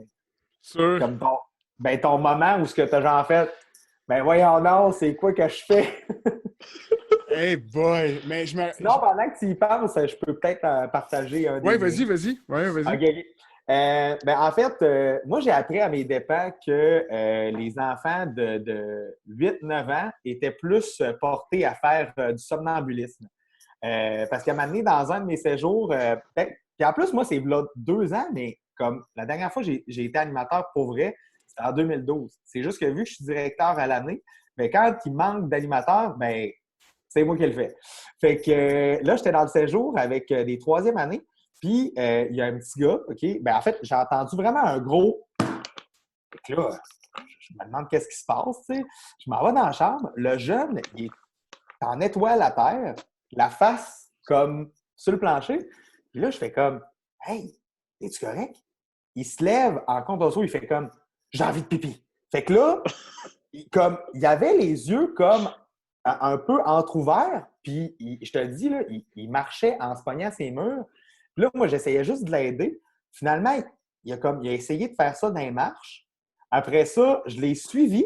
Sûr.
Comme ton moment où ce que tu as genre fait, ben voyons non, c'est quoi que je fais?
Hey boy! Mais
Sinon, pendant que tu y penses, je peux peut-être partager un des...
Oui, vas-y. Ouais, vas-y.
OK. Ben, en fait, moi, j'ai appris à mes dépens que les enfants de 8-9 ans étaient plus portés à faire du somnambulisme. Parce qu'à un moment donné, dans un de mes séjours, peut-être... Puis en plus, moi, c'est là 2 ans, mais comme la dernière fois j'ai été animateur pour vrai, c'était en 2012. C'est juste que vu que je suis directeur à l'année, bien, quand il manque d'animateurs, ben c'est moi qui le fais. Fait que là, j'étais dans le séjour avec des 3e années, puis il y a un petit gars, OK? Ben en fait, j'ai entendu vraiment un gros... Fait que là, je me demande qu'est-ce qui se passe, tu sais. Je m'en vais dans la chambre, le jeune, il est en étoile à terre, la face comme sur le plancher. Puis là, je fais comme, hey, es-tu correct? Il se lève en contre-saut, il fait comme, j'ai envie de pipi. Fait que là, il avait les yeux comme un peu entrouverts, puis je te le dis, là, il marchait en se pognant ses murs. Puis là, moi, j'essayais juste de l'aider. Finalement, il a essayé de faire ça dans les marches. Après ça, je l'ai suivi.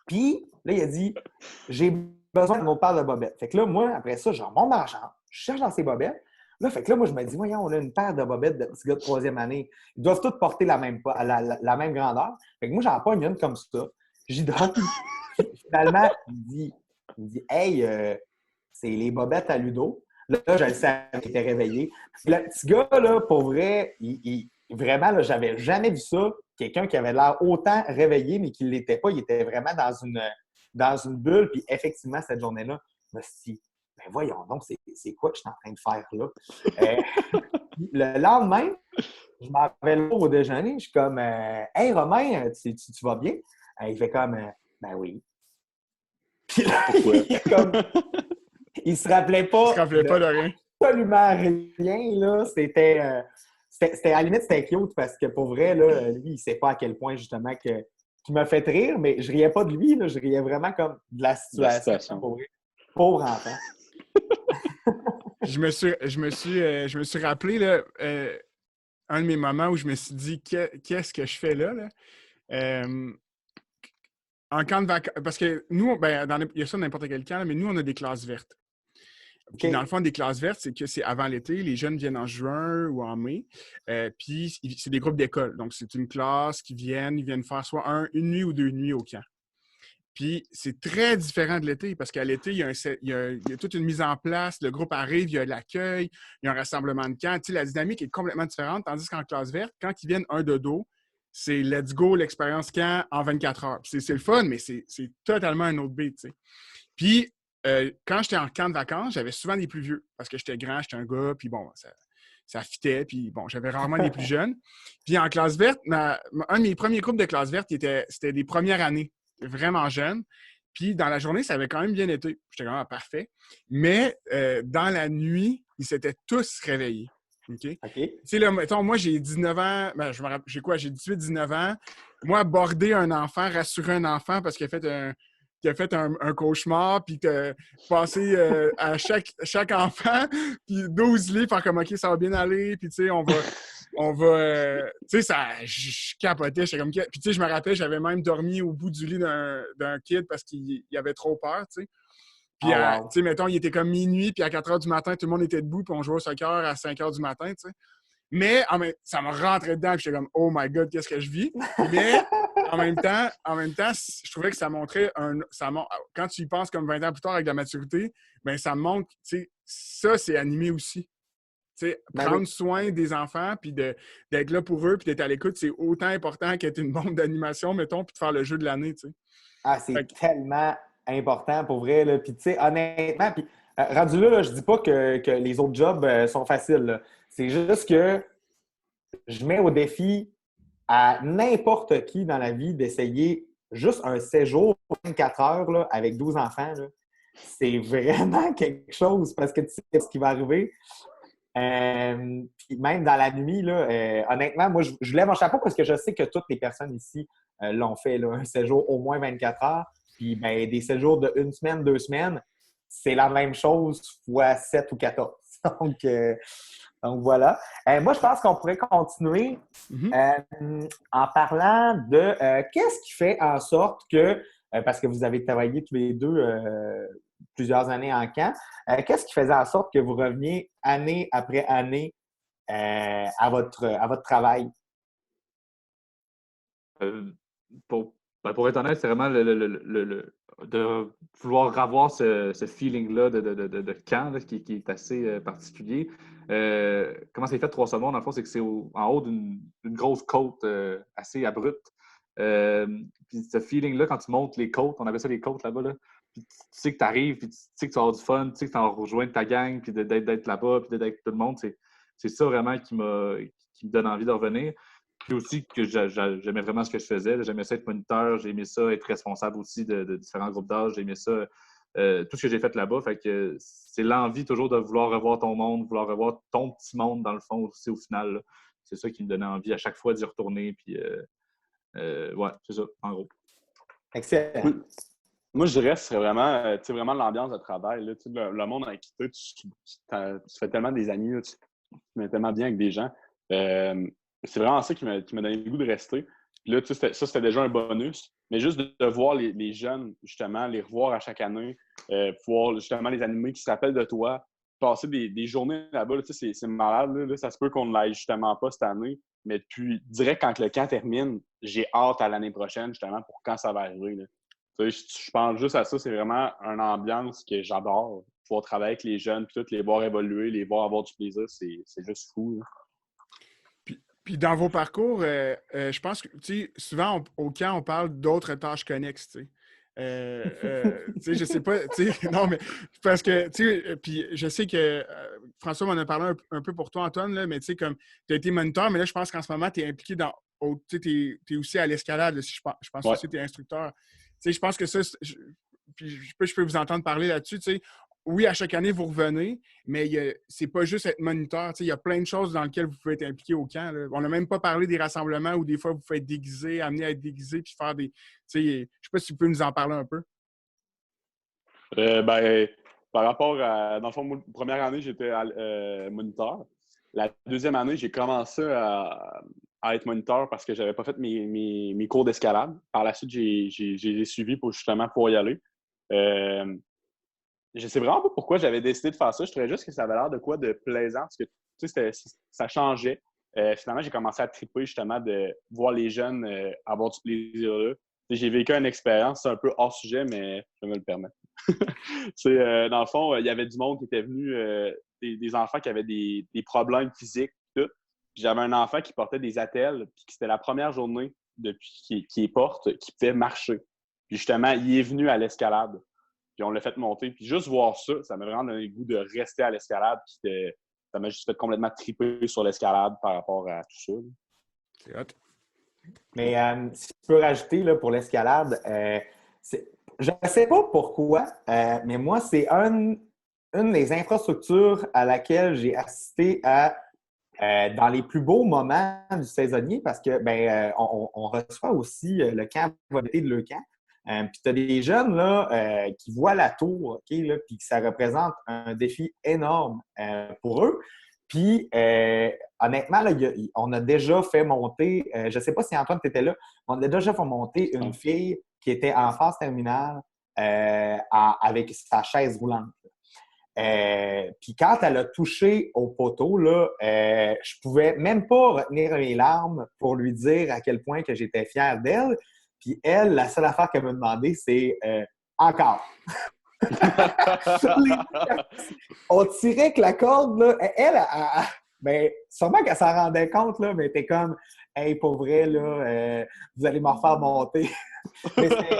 Puis là, il a dit, j'ai besoin d'une autre paire de bobettes. Fait que là, moi, après ça, je remonte dans la chambre, je cherche dans ses bobettes. Là, fait que là, moi, je me dis, voyons, on a une paire de bobettes de petits gars de 3e année. Ils doivent tous porter la même grandeur. Fait que moi, j'en pogne une comme ça. J'y donne. Finalement, il me dit, hey, c'est les bobettes à Ludo. Là, je le savais qu'il était réveillé. Puis le petit gars, là, pour vrai, vraiment, là, j'avais jamais vu ça. Quelqu'un qui avait l'air autant réveillé, mais qui ne l'était pas. Il était vraiment dans une bulle. Puis effectivement, cette journée-là, je me suis dit, ben voyons donc, c'est quoi que je suis en train de faire là? Le lendemain, je m'en vais là au déjeuner. Je suis comme, hey Romain, tu vas bien? Il fait comme, ben oui. Puis là, il se rappelait pas.
Il se rappelait pas de rien.
Absolument rien, là. C'était à la limite, c'était cute parce que pour vrai, là, lui, il sait pas à quel point, justement, qu'il m'a fait rire, mais je riais pas de lui, là. Je riais vraiment comme de la situation. Pour vrai. Pauvre enfant.
Je me suis rappelé, là, un de mes moments où je me suis dit, qu'est-ce que je fais là? En camp de vacances, parce que nous, ben, il y a ça dans n'importe quel camp, mais nous, on a des classes vertes. Puis,
Okay.
dans le fond, des classes vertes, c'est que c'est avant l'été, les jeunes viennent en juin ou en mai, puis c'est des groupes d'école. Donc, c'est une classe ils viennent faire soit une nuit ou 2 nuits au camp. Puis, c'est très différent de l'été, parce qu'à l'été, il y a toute une mise en place, le groupe arrive, il y a l'accueil, il y a un rassemblement de camp. Tu sais, la dynamique est complètement différente, tandis qu'en classe verte, quand ils viennent un de dos, c'est let's go, l'expérience camp en 24 heures. Puis c'est le fun, mais c'est totalement un autre beat, tu sais. Puis, quand j'étais en camp de vacances, j'avais souvent des plus vieux, parce que j'étais grand, j'étais un gars, puis bon, ça fitait, puis bon, j'avais rarement des plus jeunes. Puis en classe verte, un de mes premiers groupes de classe verte, c'était des premières années, vraiment jeunes. Puis dans la journée, ça avait quand même bien été. J'étais quand même parfait. Mais dans la nuit, ils s'étaient tous réveillés. OK? Tu sais, là, mettons, moi, j'ai 19 ans. Ben, j'ai quoi? J'ai 18-19 ans. Moi, aborder un enfant, rassurer un enfant parce qu'il a fait qui a fait un cauchemar, puis t'as passé à chaque enfant, puis 12 lits, faire comme OK, ça va bien aller, puis tu sais, on va tu sais, je capotais, j'étais comme... Puis tu sais, je me rappelle, j'avais même dormi au bout du lit d'un kid parce qu'il avait trop peur, tu sais. Puis,
Oh,
tu
wow.
sais, mettons, il était comme minuit, puis à 4 heures du matin, tout le monde était debout, puis on jouait au soccer à 5 heures du matin, tu sais. Mais ça me rentrait dedans, puis j'étais comme, oh my God, qu'est-ce que je vis? Mais en même temps, je trouvais que ça montrait quand tu y penses comme 20 ans plus tard avec de la maturité, bien, ça montre, tu sais, ça, c'est animé aussi. Tu sais,
Ben
prendre
oui.
soin des enfants, puis d'être là pour eux, puis d'être à l'écoute, c'est autant important qu'être une bombe d'animation, mettons, puis de faire le jeu de l'année, tu sais.
Ah,
Fait
c'est
que,
tellement important pour vrai. Là. Puis, tu sais, honnêtement, puis, rendu là, je dis pas que les autres jobs sont faciles. Là. C'est juste que je mets au défi à n'importe qui dans la vie d'essayer juste un séjour 24 heures là, avec 12 enfants. Là. C'est vraiment quelque chose parce que tu sais ce qui va arriver. Puis même dans la nuit, là, honnêtement, moi, je lève mon chapeau parce que je sais que toutes les personnes ici l'ont fait, là, un séjour au moins 24 heures. Puis ben, des séjours de 1 semaine, 2 semaines, c'est la même chose fois 7 ou 14. Donc voilà. Moi, je pense qu'on pourrait continuer
mhm.
en parlant de qu'est-ce qui fait en sorte que, parce que vous avez travaillé tous les deux plusieurs années en camp, qu'est-ce qui faisait en sorte que vous reveniez année après année à votre travail?
Euh, pour être honnête, c'est vraiment de vouloir avoir ce feeling-là de camp là, qui est assez particulier. Comment c'est fait 3 secondes, dans le fond, c'est que c'est en haut d'une grosse côte assez abrupte. Puis ce feeling-là, quand tu montes les côtes, on appelle ça les côtes là-bas, là, puis tu sais que tu arrives, puis tu sais que tu vas avoir du fun, tu sais que tu vas rejoindre ta gang, puis d'être là-bas, puis d'être avec tout le monde, c'est ça vraiment qui me donne envie de revenir. Puis aussi que j'aimais vraiment ce que je faisais. J'aimais ça être moniteur, j'aimais ça être responsable aussi de différents groupes d'âge, j'aimais ça, tout ce que j'ai fait là-bas. Fait que c'est l'envie toujours de vouloir revoir ton monde, vouloir revoir ton petit monde dans le fond aussi au final. Là. C'est ça qui me donnait envie à chaque fois d'y retourner. Puis ouais, c'est ça, en gros.
Excellent.
Moi, je dirais que ce serait vraiment, vraiment l'ambiance de travail. Là, le monde avec qui tu fais tellement des amis, là, tu mets tellement bien avec des gens. C'est vraiment ça qui m'a donné le goût de rester. Puis là, c'était déjà un bonus. Mais juste de voir les jeunes, justement, les revoir à chaque année, pouvoir justement les animer qui se rappellent de toi, passer des journées là-bas, là, c'est malade. Là, ça se peut qu'on ne l'aille justement pas cette année. Mais puis, direct quand le camp termine, j'ai hâte à l'année prochaine, justement, pour quand ça va arriver. Là. Je pense juste à ça. C'est vraiment une ambiance que j'adore. Pouvoir travailler avec les jeunes, puis tout, les voir évoluer, les voir avoir du plaisir, c'est juste fou. Là.
Puis dans vos parcours, je pense que, tu sais, souvent au camp, on parle d'autres tâches connexes, tu sais. Tu sais, je sais pas, tu sais, non, mais parce que, tu sais, puis je sais que François m'en a parlé un peu pour toi, Antoine, là, mais tu sais, comme tu as été moniteur, mais là, je pense qu'en ce moment, tu es impliqué tu sais, tu es aussi à l'escalade, là, si je pense
Ouais.
aussi que tu es instructeur. Tu sais, je pense que ça, puis je peux vous entendre parler là-dessus, tu sais. Oui, à chaque année, vous revenez, mais c'est pas juste être moniteur. Il y a plein de choses dans lesquelles vous pouvez être impliqué au camp. Là. On n'a même pas parlé des rassemblements où des fois vous faites déguiser, amener à être déguisé, puis faire des. Je ne sais pas si vous pouvez nous en parler un peu.
Ben, par rapport à. Dans le fond, première année, j'étais moniteur. La deuxième année, j'ai commencé à être moniteur parce que j'avais pas fait mes cours d'escalade. Par la suite, j'ai suivi pour justement pour y aller. Je sais vraiment pas pourquoi j'avais décidé de faire ça. Je trouvais juste que ça avait l'air de quoi de plaisant parce que tu sais, ça changeait. Finalement, j'ai commencé à triper justement de voir les jeunes avoir du plaisir là. J'ai vécu une expérience, c'est un peu hors sujet, mais je vais me le permettre. Dans le fond, il y avait du monde qui était venu, des enfants qui avaient des problèmes physiques, tout. Puis j'avais un enfant qui portait des attelles, puis c'était la première journée depuis qu'il porte, qui pouvait marcher. Puis justement, il est venu à l'escalade. Puis on l'a fait monter. Puis juste voir ça, ça m'a vraiment donné le goût de rester à l'escalade. Puis ça m'a juste fait complètement triper sur l'escalade par rapport à tout ça.
C'est hot.
Mais si je peux rajouter là, pour l'escalade, je ne sais pas pourquoi, mais moi, c'est une des infrastructures à laquelle j'ai assisté dans les plus beaux moments du saisonnier parce que on reçoit aussi le camp d'été de Leucan. Puis tu as des jeunes là, qui voient la tour, OK, là, puis que ça représente un défi énorme pour eux. Puis, honnêtement, là, on a déjà fait monter, je ne sais pas si Antoine, tu étais là, mais on a déjà fait monter une fille qui était en phase terminale avec sa chaise roulante. Puis quand elle a touché au poteau, là, je pouvais même pas retenir mes larmes pour lui dire à quel point que j'étais fier d'elle. Puis elle, la seule affaire qu'elle m'a demandé, c'est encore. On tirait que la corde, là, ben, sûrement qu'elle s'en rendait compte, là, mais elle était comme hey, pour vrai, là, vous allez me refaire monter. Mais c'était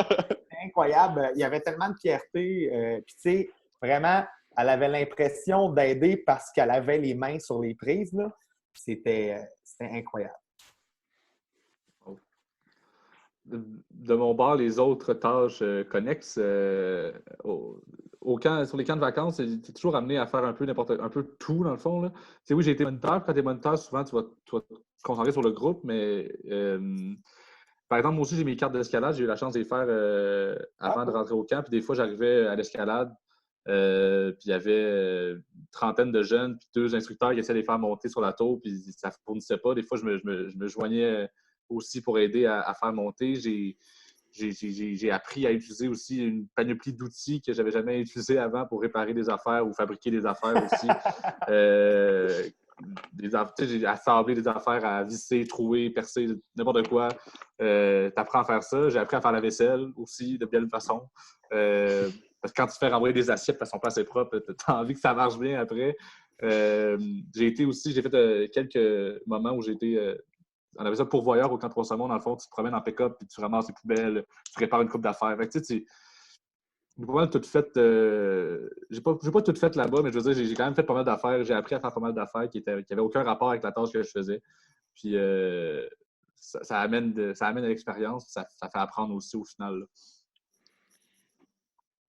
incroyable. Il y avait tellement de fierté. Puis, tu sais, vraiment, elle avait l'impression d'aider parce qu'elle avait les mains sur les prises. Là. C'était incroyable.
De mon bord, les autres tâches connexes sur les camps de vacances, tu es toujours amené à faire un peu tout, dans le fond. Là. Tu sais, oui, j'ai été moniteur. Quand tu es moniteur, souvent, tu vas te concentrer sur le groupe, mais par exemple, moi aussi, j'ai mes cartes d'escalade. J'ai eu la chance de les faire avant de rentrer au camp. Puis des fois, j'arrivais à l'escalade, puis il y avait une trentaine de jeunes, puis 2 instructeurs qui essayaient de les faire monter sur la tour, puis ça ne fournissait pas. Des fois, je me joignais aussi pour aider à faire monter. J'ai appris à utiliser aussi une panoplie d'outils que je n'avais jamais utilisés avant pour réparer des affaires ou fabriquer des affaires aussi. J'ai assemblé des affaires à visser, trouer, percer, n'importe quoi. Tu apprends à faire ça. J'ai appris à faire la vaisselle aussi de belle façon. Parce que quand tu te fais renvoyer des assiettes parce qu'elles sont pas assez propres, tu as envie que ça marche bien après. J'ai fait quelques moments où j'ai été. On avait ça pourvoyeur au camp 3 Saumons. Dans le fond, tu te promènes en pick-up, puis tu ramasses les poubelles, tu répares une coupe d'affaires. Fait que, tu sais, j'ai pas mal tout fait. J'ai pas tout fait là-bas, mais je veux dire, j'ai quand même fait pas mal d'affaires. J'ai appris à faire pas mal d'affaires qui n'avaient aucun rapport avec la tâche que je faisais. Puis ça amène à l'expérience, ça fait apprendre aussi au final. Là.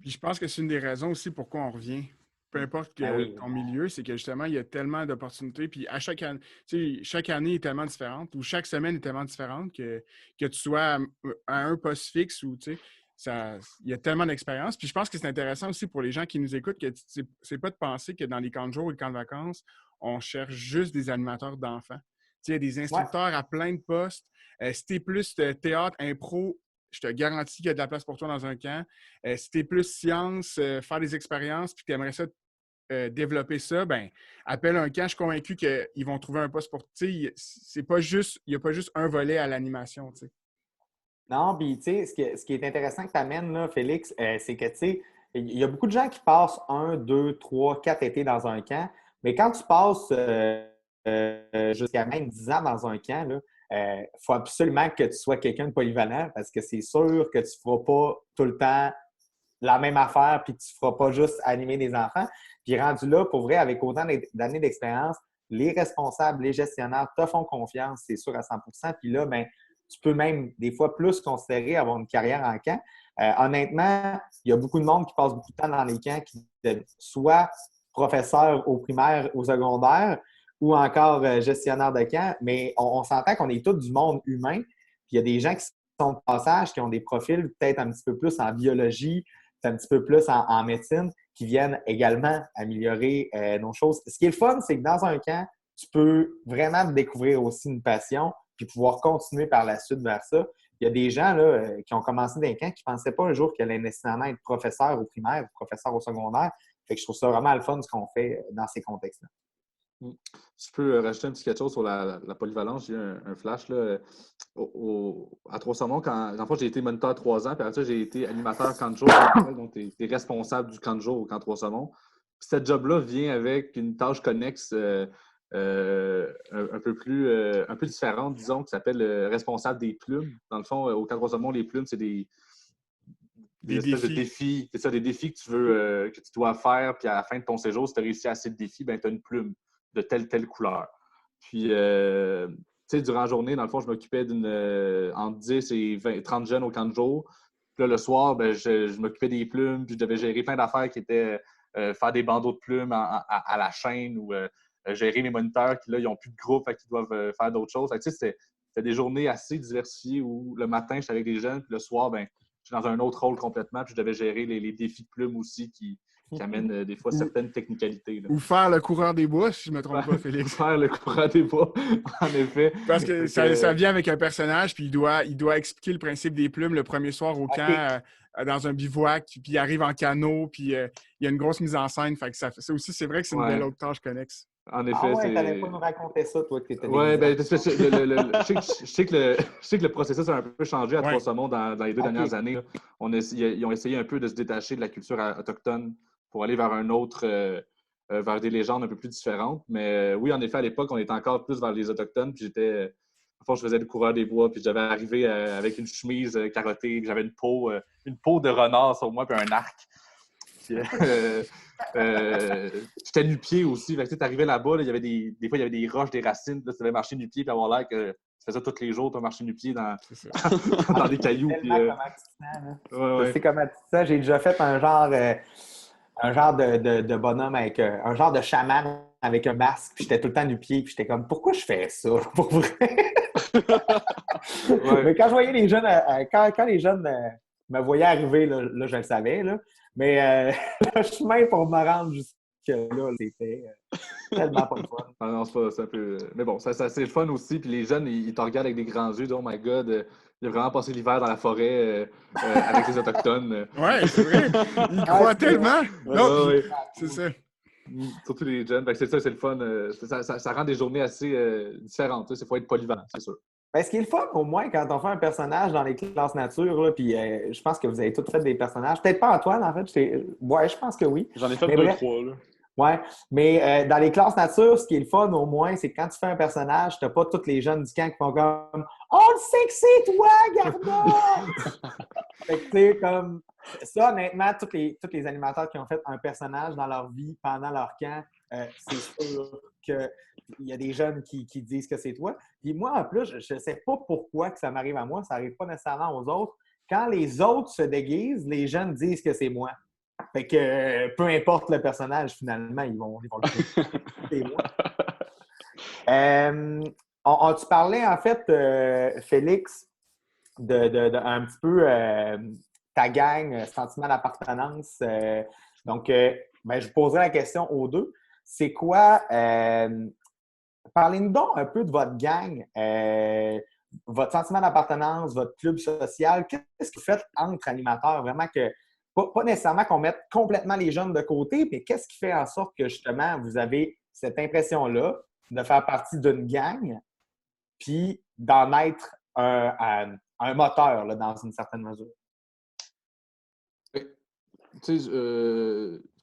Puis je pense que c'est une des raisons aussi pourquoi on revient. Peu importe ton milieu, c'est que justement, il y a tellement d'opportunités. Puis à chaque année est tellement différente, ou chaque semaine est tellement différente que tu sois à un poste fixe ou il y a tellement d'expérience. Puis je pense que c'est intéressant aussi pour les gens qui nous écoutent que c'est pas de penser que dans les camps de jour ou les camps de vacances, on cherche juste des animateurs d'enfants. Il y a des instructeurs à plein de postes. Si tu es plus théâtre, impro, je te garantis qu'il y a de la place pour toi dans un camp. Si tu es plus science, faire des expériences, puis que tu aimerais ça développer ça, ben appelle un camp. Je suis convaincu qu'ils vont trouver un poste pour toi. Il n'y a pas juste un volet à l'animation. T'sais.
Non, puis tu sais, ce qui est intéressant que tu amènes, là, Félix, c'est que tu sais, il y a beaucoup de gens qui passent 1, 2, 3, 4 étés dans un camp, mais quand tu passes jusqu'à même 10 ans dans un camp, il faut absolument que tu sois quelqu'un de polyvalent parce que c'est sûr que tu ne feras pas tout le temps la même affaire puis que tu ne feras pas juste animer des enfants. Puis rendu là, pour vrai, avec autant d'années d'expérience, les responsables, les gestionnaires te font confiance, c'est sûr, à 100%. Puis là, ben, tu peux même des fois plus considérer avoir une carrière en camp. Honnêtement, il y a beaucoup de monde qui passe beaucoup de temps dans les camps qui soit professeur au primaire, au secondaire, ou encore gestionnaire de camp, mais on s'entend qu'on est tous du monde humain. Puis il y a des gens qui sont de passage, qui ont des profils peut-être un petit peu plus en biologie, un petit peu plus en médecine, qui viennent également améliorer nos choses. Ce qui est le fun, c'est que dans un camp, tu peux vraiment découvrir aussi une passion puis pouvoir continuer par la suite vers ça. Il y a des gens là, qui ont commencé dans un camp qui ne pensaient pas un jour qu'ils allaient nécessairement être professeur au primaire ou professeur au secondaire. Fait que je trouve ça vraiment le fun ce qu'on fait dans ces contextes-là.
Je peux rajouter un petit quelque chose sur la polyvalence. J'ai eu un flash là, à Trois-Saumons. En fait, j'ai été moniteur 3 ans, puis après ça, j'ai été animateur camp de jour. Donc, tu es responsable du camp de jour au camp Trois-Saumons. Cette job-là vient avec une tâche connexe un peu différente, disons, qui s'appelle responsable des plumes. Dans le fond, au camp Trois-Saumons, les plumes, c'est des espèces de défis. C'est ça, des défis que tu dois faire, puis à la fin de ton séjour, si tu as réussi à assez de défis, ben, tu as une plume de telle couleur. Puis, tu sais, durant la journée, dans le fond, je m'occupais entre 10 et 30 jeunes au camp de jour. Puis là, le soir, ben, je m'occupais des plumes, puis je devais gérer plein d'affaires qui étaient faire des bandeaux de plumes à la chaîne ou gérer mes moniteurs qui, là, ils n'ont plus de groupe, fait qu'ils doivent faire d'autres choses. Fait que, tu sais, c'était des journées assez diversifiées où le matin, j'étais avec des jeunes, puis le soir, ben, suis dans un autre rôle complètement, puis je devais gérer les défis de plumes aussi qui amènent des fois certaines technicalités. Là.
Ou faire le coureur des bois, si je ne me trompe pas, Félix.
Faire le courant des bois, en effet.
Parce que ça vient avec un personnage, puis il doit expliquer le principe des plumes le premier soir au camp, dans un bivouac, puis il arrive en canot, puis il y a une grosse mise en scène. Fait que ça aussi, c'est vrai que c'est une belle autre tâche connexe.
En effet,
t'allais pas nous raconter ça, toi, que tu étais
je sais que le processus a un peu changé à Trois-Saumons dans les 2 dernières années. Là. Ils ont essayé un peu de se détacher de la culture autochtone pour aller vers vers des légendes un peu plus différentes. Mais oui, en effet, à l'époque, on était encore plus vers les Autochtones. Puis je faisais le coureur des bois. Puis j'avais arrivé avec une chemise carottée. Puis j'avais une peau de renard sur moi, puis un arc. Puis, j'étais nu-pied aussi. Tu arrivais là-bas, là, des fois, il y avait des roches, des racines. Là, tu devais marcher nu-pied puis avoir l'air que tu faisais ça tous les jours, tu marcher nu-pied dans des cailloux. Puis,
Je sais comment tu te sens. J'ai déjà fait un genre de bonhomme avec un genre de chaman avec un masque, puis j'étais tout le temps nu-pied, puis j'étais comme, pourquoi je fais ça, pour vrai? Mais quand je voyais les jeunes, quand les jeunes me voyaient arriver, là je le savais, là. Mais le chemin pour me rendre jusque-là, c'était tellement pas le fun.
Ah non, c'est un peu... Mais bon, ça c'est le fun aussi. Puis les jeunes, ils te regardent avec des grands yeux. Oh my God, il a vraiment passé l'hiver dans la forêt avec les Autochtones.
Ouais, c'est vrai. Ils croient tellement. Non, c'est ça.
Surtout les jeunes. C'est ça, c'est le fun. Ça rend des journées assez différentes. Il faut être polyvalent, c'est sûr.
Ben, ce qui est le fun, au moins, quand on fait un personnage dans les classes nature, là, puis je pense que vous avez tous fait des personnages. Peut-être pas Antoine, en fait. Ouais, je pense que oui.
J'en ai fait 2-3, là.
Ouais, mais dans les classes nature, ce qui est le fun, au moins, c'est que quand tu fais un personnage, tu n'as pas tous les jeunes du camp qui font comme « On le sait que c'est toi, Garda! » Fait que, tu sais, comme... Ça, honnêtement, tous les animateurs qui ont fait un personnage dans leur vie pendant leur camp, c'est sûr qu'il y a des jeunes qui disent que c'est toi. Puis moi, en plus, je ne sais pas pourquoi que ça m'arrive à moi, ça n'arrive pas nécessairement aux autres. Quand les autres se déguisent, les jeunes disent que c'est moi. Fait que peu importe le personnage, finalement, ils vont le dire. C'est moi. Tu parlais, en fait, Félix, de un petit peu ta gang, sentiment d'appartenance. Donc, je vous poserai la question aux deux. C'est quoi... parlez-nous donc un peu de votre gang, votre sentiment d'appartenance, votre club social. Qu'est-ce que vous faites entre animateurs? Vraiment que... Pas nécessairement qu'on mette complètement les jeunes de côté, mais qu'est-ce qui fait en sorte que, justement, vous avez cette impression-là de faire partie d'une gang puis d'en être un moteur, là, dans une certaine mesure?
Tu sais,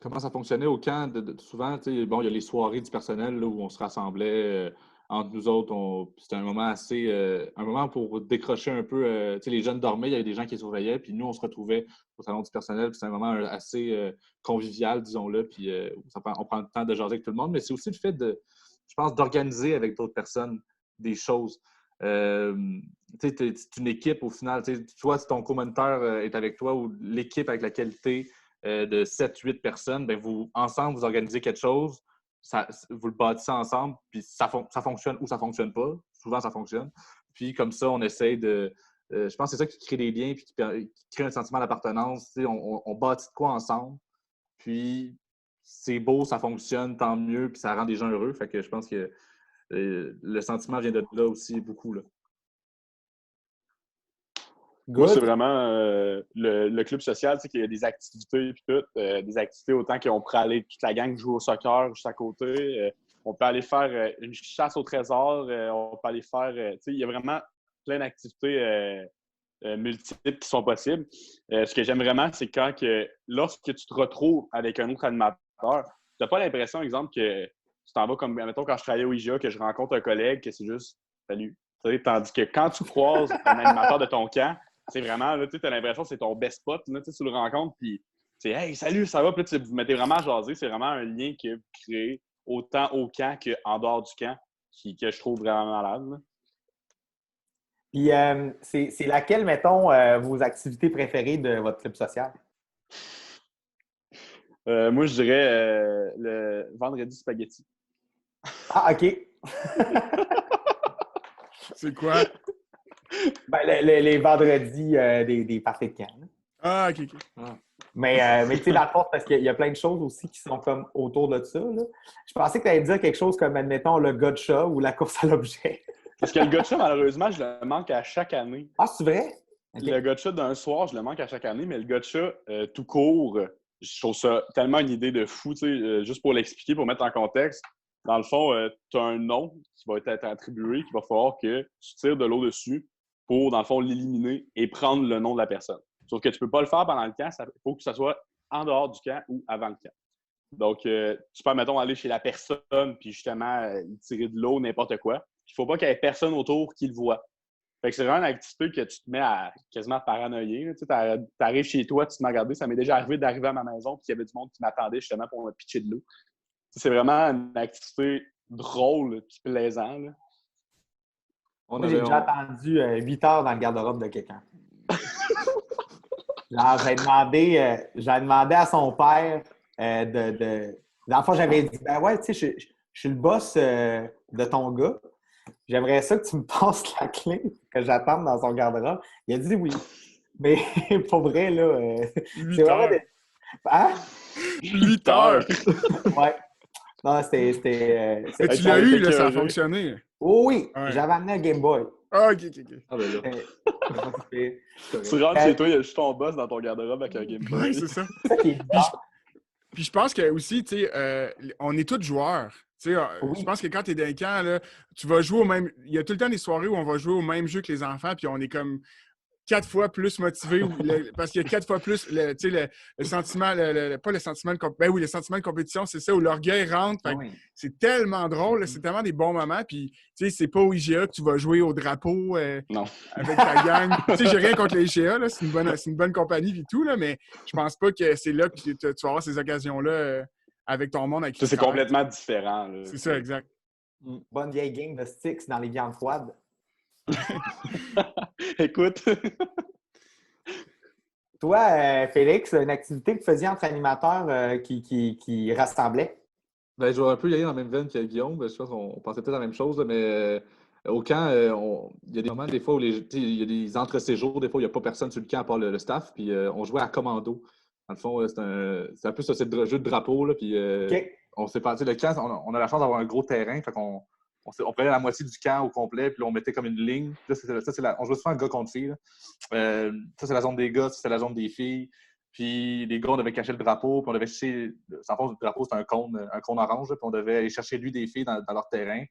comment ça fonctionnait au camp? Souvent, il y a les soirées du personnel là, où on se rassemblait entre nous autres. C'était un moment un moment pour décrocher un peu. Les jeunes dormaient, il y avait des gens qui surveillaient, puis nous, on se retrouvait au salon du personnel. C'était un moment assez convivial, disons-le, puis on prend le temps de jaser avec tout le monde. Mais c'est aussi le fait je pense, d'organiser avec d'autres personnes des choses. C'est une équipe au final. Soit si ton commentaire est avec toi ou l'équipe avec laquelle tu es de 7-8 personnes, ben ensemble, vous organisez quelque chose, vous le bâtissez ensemble, puis ça fonctionne ou ça fonctionne pas. Souvent, ça fonctionne. Puis comme ça, on essaye de... je pense que c'est ça qui crée des liens puis qui crée un sentiment d'appartenance. On bâtit de quoi ensemble, puis c'est beau, ça fonctionne, tant mieux, puis ça rend des gens heureux. Fait que je pense que le sentiment vient de là aussi beaucoup. Là.
Moi, c'est vraiment le club social, tu sais, qu'il y a des activités puis tout, des activités autant qu'on pourrait aller toute la gang jouer au soccer juste à côté. On peut aller faire une chasse au trésor, on peut aller faire, tu sais, il y a vraiment plein d'activités multiples qui sont possibles. Ce que j'aime vraiment, c'est lorsque tu te retrouves avec un autre animateur, tu n'as pas l'impression, exemple, que tu t'en vas comme, mettons, quand je travaillais au IGA, que je rencontre un collègue, que c'est juste « salut ». Tandis que quand tu croises un animateur de ton camp, c'est vraiment, là, tu as l'impression que c'est ton best spot, là, tu le rencontres, puis c'est « Hey, salut, ça va? » Puis là, vous mettez vraiment à jaser. C'est vraiment un lien que vous créez autant au camp qu'en dehors du camp, que je trouve vraiment malade. Là.
Puis, c'est laquelle, mettons, vos activités préférées de votre club social?
Moi, je dirais le vendredi spaghetti.
Ah, OK.
C'est quoi?
Ben, les vendredis des parties de camp. Là.
Ah, OK, OK.
Mais tu sais, dans le fond, parce qu'il y a plein de choses aussi qui sont comme autour de ça. Là. Je pensais que tu allais dire quelque chose comme, admettons, le gotcha ou la course à l'objet.
Parce que le gotcha, malheureusement, je le manque à chaque année.
Ah, c'est vrai? Okay.
Le gotcha d'un soir, je le manque à chaque année, mais le gotcha tout court, je trouve ça tellement une idée de fou, tu sais, juste pour l'expliquer, pour mettre en contexte. Dans le fond, tu as un nom qui va être attribué, qu'il va falloir que tu tires de l'eau dessus pour, dans le fond, l'éliminer et prendre le nom de la personne. Sauf que tu ne peux pas le faire pendant le camp, il faut que ça soit en dehors du camp ou avant le camp. Donc, tu peux, mettons, aller chez la personne puis justement tirer de l'eau, n'importe quoi. Il ne faut pas qu'il y ait personne autour qui le voit. Fait que c'est vraiment une activité que tu te mets à quasiment paranoïer. Tu arrives chez toi, tu te mets à regarder. Ça m'est déjà arrivé d'arriver à ma maison puis qu'il y avait du monde qui m'attendait justement pour me pitcher de l'eau. C'est vraiment une activité drôle et plaisante. Là.
Moi, j'ai déjà attendu 8 heures dans le garde-robe de quelqu'un. Genre, j'ai demandé à son père Dans le fond, j'avais dit, ben ouais, tu sais, je suis le boss de ton gars. J'aimerais ça que tu me passes la clé, que j'attende dans son garde-robe. Il a dit oui. Mais pour vrai, là, c'est vraiment des... Hein?
8 heures!
Ouais. Non, c'était...
Mais tu l'as eu, là, ça a fonctionné.
Oh oui, ouais. J'avais amené un Game Boy.
Ah, OK.
Ah, ben là.
Tu rentres chez toi, il y a juste ton boss dans ton garde-robe avec un Game Boy.
Oui, c'est ça. Puis je pense que aussi, tu sais, on est tous joueurs. Tu sais, oui. Je pense que quand tu es dans un camp, là, tu vas jouer au même... Il y a tout le temps des soirées où on va jouer au même jeu que les enfants, puis on est comme 4 fois plus motivé parce qu'il y a 4 fois plus le sentiment, pas le sentiment de ben oui, le sentiment de compétition, c'est ça, où l'orgueil rentre.
Oui.
C'est tellement drôle, c'est tellement des bons moments. Puis, tu sais, c'est pas au IGA que tu vas jouer au drapeau
non.
Avec ta gang. Tu sais, j'ai rien contre les IGA, là, c'est une bonne compagnie et tout, là, mais je pense pas que c'est là que tu vas avoir ces occasions-là avec ton monde. Avec
ça, c'est complètement différent. Là.
C'est ça, exact.
Bonne vieille game de sticks dans les viandes froides.
Écoute.
Toi, Félix, une activité que tu faisais entre animateurs qui rassemblait?
Ben, je vais un peu y aller dans la même veine que Guillaume. Je pense qu'on pensait peut-être la même chose, mais au camp, il y a des moments, des fois, où il y a des entre-séjours, des fois, il n'y a pas personne sur le camp à part le staff, puis on jouait à commando. Dans le fond, c'est un peu ça, c'est le jeu de drapeau, là, puis on s'est passé le camp, on a la chance d'avoir un gros terrain, fait qu'on on prenait la moitié du camp au complet, puis là, on mettait comme une ligne. Là, on jouait souvent gars contre filles. Ça, c'est la zone des gars, ça, c'est la zone des filles. Puis les gars, on devait cacher le drapeau, puis on devait chercher... Sans fond, le drapeau, c'est un cône orange, puis on devait aller chercher lui des filles dans leur terrain.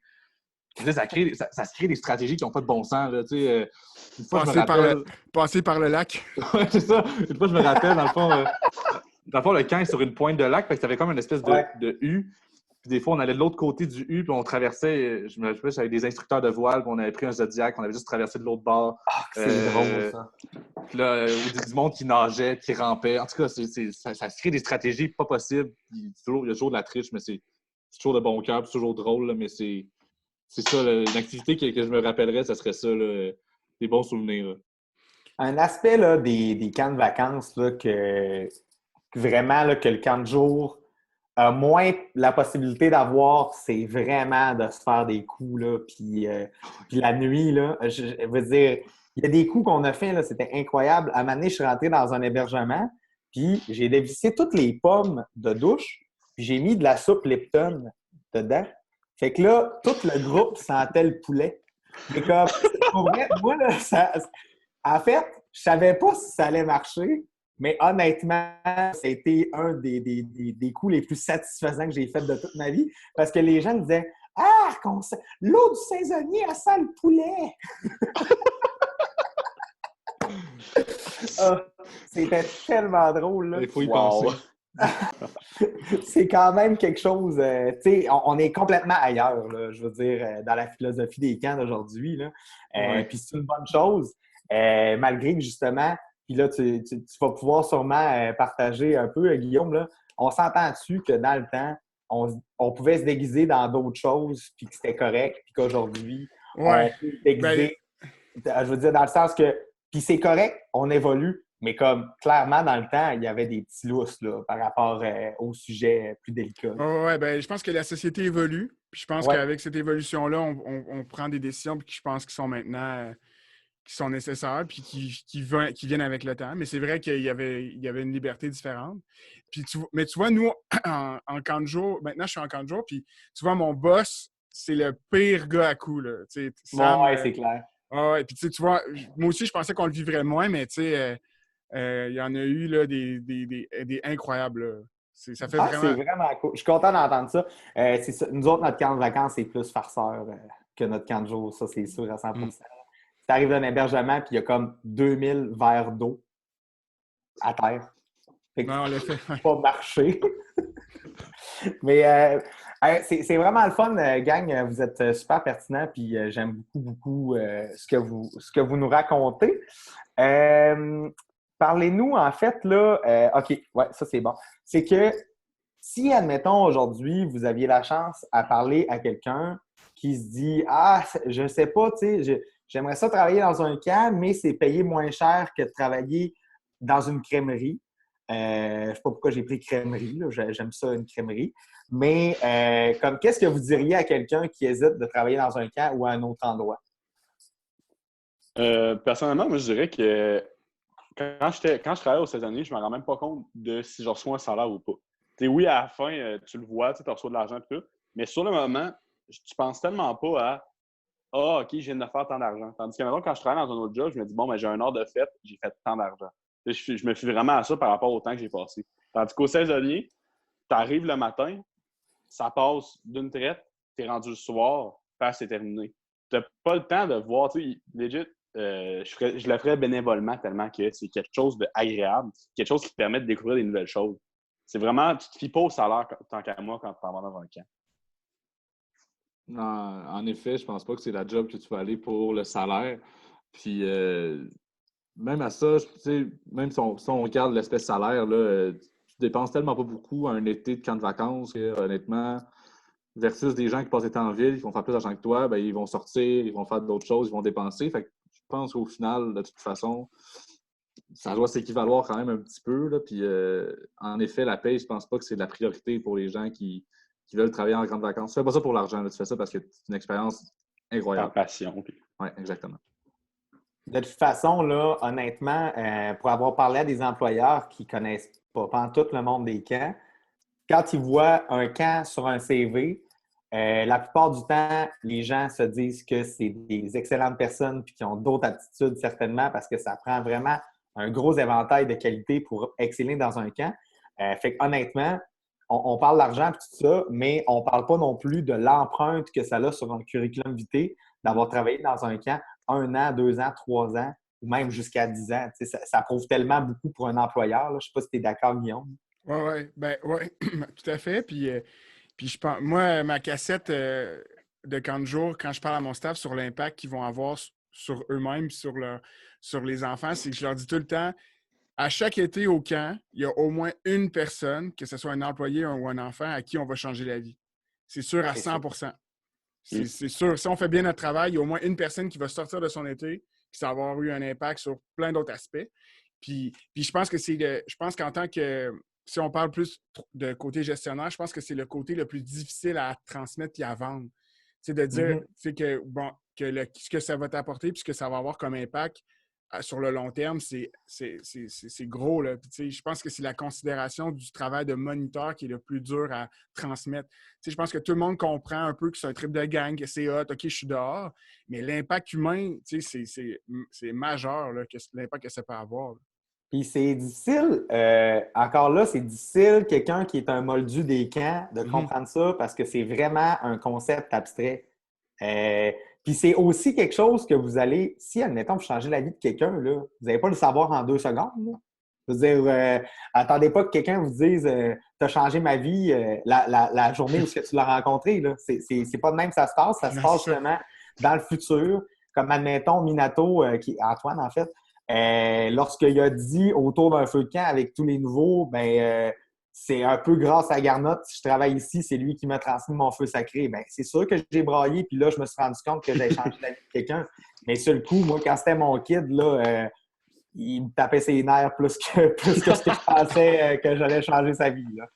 Puis là, ça se crée des stratégies qui n'ont pas de bon sens. Là, une fois,
passer par le lac.
Oui, c'est ça. Une fois, je me rappelle, dans le fond, le camp est sur une pointe de lac, fait que ça avait comme une espèce de U. Puis des fois, on allait de l'autre côté du U, puis on traversait, je me rappelle, j'avais des instructeurs de voile, puis on avait pris un Zodiac, on avait juste traversé de l'autre bord.
Ah, c'est drôle, ça.
Puis là, du monde qui nageait, qui rampait. En tout cas, ça se crée des stratégies pas possibles. Il y a toujours de la triche, mais c'est toujours de bon cœur, c'est toujours drôle, là, mais c'est ça, là, une activité que je me rappellerais, ça serait ça, là, des bons souvenirs. Là.
Un aspect là, des camps de vacances, là, que vraiment, là, que le camp de jour a moins la possibilité d'avoir, c'est vraiment de se faire des coups, là, puis la nuit, là, je veux dire, il y a des coups qu'on a fait, là, c'était incroyable. À un moment donné, je suis rentré dans un hébergement, puis j'ai dévissé toutes les pommes de douche, puis j'ai mis de la soupe Lipton dedans. Fait que là, tout le groupe sentait le poulet. Mais comme, pour vrai, moi, là, en fait, je savais pas si ça allait marcher, mais honnêtement, ça a été un des coups les plus satisfaisants que j'ai fait de toute ma vie, parce que les gens me disaient « Ah, l'eau du saisonnier, elle sent le poulet! » C'était tellement drôle, là.
Il faut y penser.
C'est quand même quelque chose, tu sais, on est complètement ailleurs, là, je veux dire, dans la philosophie des camps d'aujourd'hui, là. Puis c'est une bonne chose, malgré que justement, puis là, tu vas pouvoir sûrement partager un peu, Guillaume, là, on s'entend dessus que dans le temps, on pouvait se déguiser dans d'autres choses, puis que c'était correct, puis qu'aujourd'hui, on peut se déguiser, je veux dire, dans le sens que, puis c'est correct, on évolue, mais comme clairement, dans le temps, il y avait des petits lousses là, par rapport au sujet plus délicat.
Oui, ben, je pense que la société évolue. Puis je pense qu'avec cette évolution-là, on prend des décisions qui, je pense, qui sont maintenant sont nécessaires puis qui viennent avec le temps. Mais c'est vrai qu'il y avait une liberté différente. Puis mais tu vois, nous, en camp de jour, maintenant, je suis en camp de jour, puis tu vois, mon boss, c'est le pire gars à coup, là. Tu sais, Sam,
Ouais, c'est clair.
ouais, puis tu vois, moi aussi, je pensais qu'on le vivrait moins, mais tu sais, il y en a eu là, des incroyables, là. Ça fait
C'est
vraiment...
vraiment cool. Je suis content d'entendre ça. C'est ça. Nous autres, notre camp de vacances, c'est plus farceur que notre camp de jour. Ça, c'est sûr à 100%. Tu arrives d'un hébergement, puis il y a comme 2000 verres d'eau à terre. Fait que
Non, on l'a
tu
fait.
peux pas marcher. Mais c'est vraiment le fun, gang. Vous êtes super pertinent, puis j'aime beaucoup ce que vous nous racontez. Parlez-nous, en fait, là, OK, ouais, ça c'est bon. C'est que si, admettons, aujourd'hui, vous aviez la chance à parler à quelqu'un qui se dit « Ah, je sais pas, tu sais, j'aimerais ça travailler dans un camp, mais c'est payé moins cher que de travailler dans une crèmerie. Je ne sais pas pourquoi j'ai pris crèmerie, là, j'aime ça, une crèmerie. Mais comme qu'est-ce que vous diriez à quelqu'un qui hésite de travailler dans un camp ou à un autre endroit?
Personnellement, moi, je dirais que quand je travaillais aux États-Unis, je ne me rends même pas compte de si je reçois un salaire ou pas. T'sais, oui, à la fin, tu le vois, tu reçois de l'argent et tout, mais sur le moment, tu penses tellement pas à Ah, OK, je viens de faire tant d'argent. Tandis que maintenant, quand je travaille dans un autre job, je me dis bon, ben, j'ai un heure de fête, j'ai fait tant d'argent. Je me fie vraiment à ça par rapport au temps que j'ai passé. Tandis qu'au saisonnier, tu arrives le matin, ça passe d'une traite, tu es rendu le soir, c'est terminé. Tu n'as pas le temps de voir, tu sais, legit, je le ferais bénévolement tellement que c'est quelque chose d'agréable, quelque chose qui te permet de découvrir des nouvelles choses. C'est vraiment, tu te fies pas au salaire tant qu'à moi quand tu t'en vas dans un camp.
En effet, je pense pas que c'est la job que tu vas aller pour le salaire. Puis même à ça, tu sais, même si on regarde l'aspect salaire, là, tu dépenses tellement pas beaucoup à un été de camp de vacances que, honnêtement, versus des gens qui passent l'été en ville, qui vont faire plus d'argent que toi, ben, ils vont sortir, ils vont faire d'autres choses, ils vont dépenser. Fait que je pense qu'au final, de toute façon, ça doit s'équivaloir quand même un petit peu. Là. Puis en effet, la paye, je pense pas que c'est de la priorité pour les gens qui veulent travailler en grande vacances. Tu fais pas ça pour l'argent, là. Tu fais ça parce que c'est une expérience incroyable.
Ta passion.
Oui, exactement.
De toute façon, là, honnêtement, pour avoir parlé à des employeurs qui connaissent pas tout le monde des camps, quand ils voient un camp sur un CV, la plupart du temps, les gens se disent que c'est des excellentes personnes puis qui ont d'autres aptitudes certainement parce que ça prend vraiment un gros éventail de qualités pour exceller dans un camp. Fait honnêtement, on parle d'argent et tout ça, mais on ne parle pas non plus de l'empreinte que ça a sur un curriculum vitae d'avoir travaillé dans un camp 1 an, 2 ans, 3 ans, ou même jusqu'à 10 ans. Ça prouve tellement beaucoup pour un employeur. Là. Je ne sais pas si tu es d'accord, Guillaume.
Oui, tout à fait. Puis je pense, moi, ma cassette de camp de jour, quand je parle à mon staff sur l'impact qu'ils vont avoir sur eux-mêmes, sur les enfants, c'est que je leur dis tout le temps, à chaque été au camp, il y a au moins une personne, que ce soit un employé ou un enfant, à qui on va changer la vie. C'est sûr à 100%. C'est sûr. Si on fait bien notre travail, il y a au moins une personne qui va sortir de son été, qui va avoir eu un impact sur plein d'autres aspects. Puis je pense que je pense qu'en tant que, si on parle plus de côté gestionnaire, je pense que c'est le côté le plus difficile à transmettre et à vendre. C'est de dire que, bon, ce que ça va t'apporter puis ce que ça va avoir comme impact sur le long terme, c'est gros. Là. Puis, je pense que c'est la considération du travail de moniteur qui est le plus dur à transmettre. Je pense que tout le monde comprend un peu que c'est un trip de gang, que c'est hot, OK, je suis dehors, mais l'impact humain, c'est majeur, là, l'impact que ça peut avoir. Là.
Puis c'est difficile, encore là, c'est difficile, quelqu'un qui est un moldu des camps, de comprendre ça parce que c'est vraiment un concept abstrait. Puis c'est aussi quelque chose que vous allez, si, admettons, vous changez la vie de quelqu'un, là, vous n'allez pas le savoir en 2 secondes. Là. Je veux dire, attendez pas que quelqu'un vous dise t'as changé ma vie la journée où tu l'as rencontré. Là. C'est pas de même que ça se passe. Ça se passe vraiment dans le futur. Comme, admettons, Minato, Antoine, en fait, lorsqu'il a dit autour d'un feu de camp avec tous les nouveaux, c'est un peu grâce à Garnotte, si je travaille ici, c'est lui qui m'a transmis mon feu sacré. Ben, c'est sûr que j'ai braillé, puis là, je me suis rendu compte que j'avais changé la vie de quelqu'un. Mais sur le coup, moi, quand c'était mon kid, là, il me tapait ses nerfs plus que ce que je pensais que j'allais changer sa vie. Là.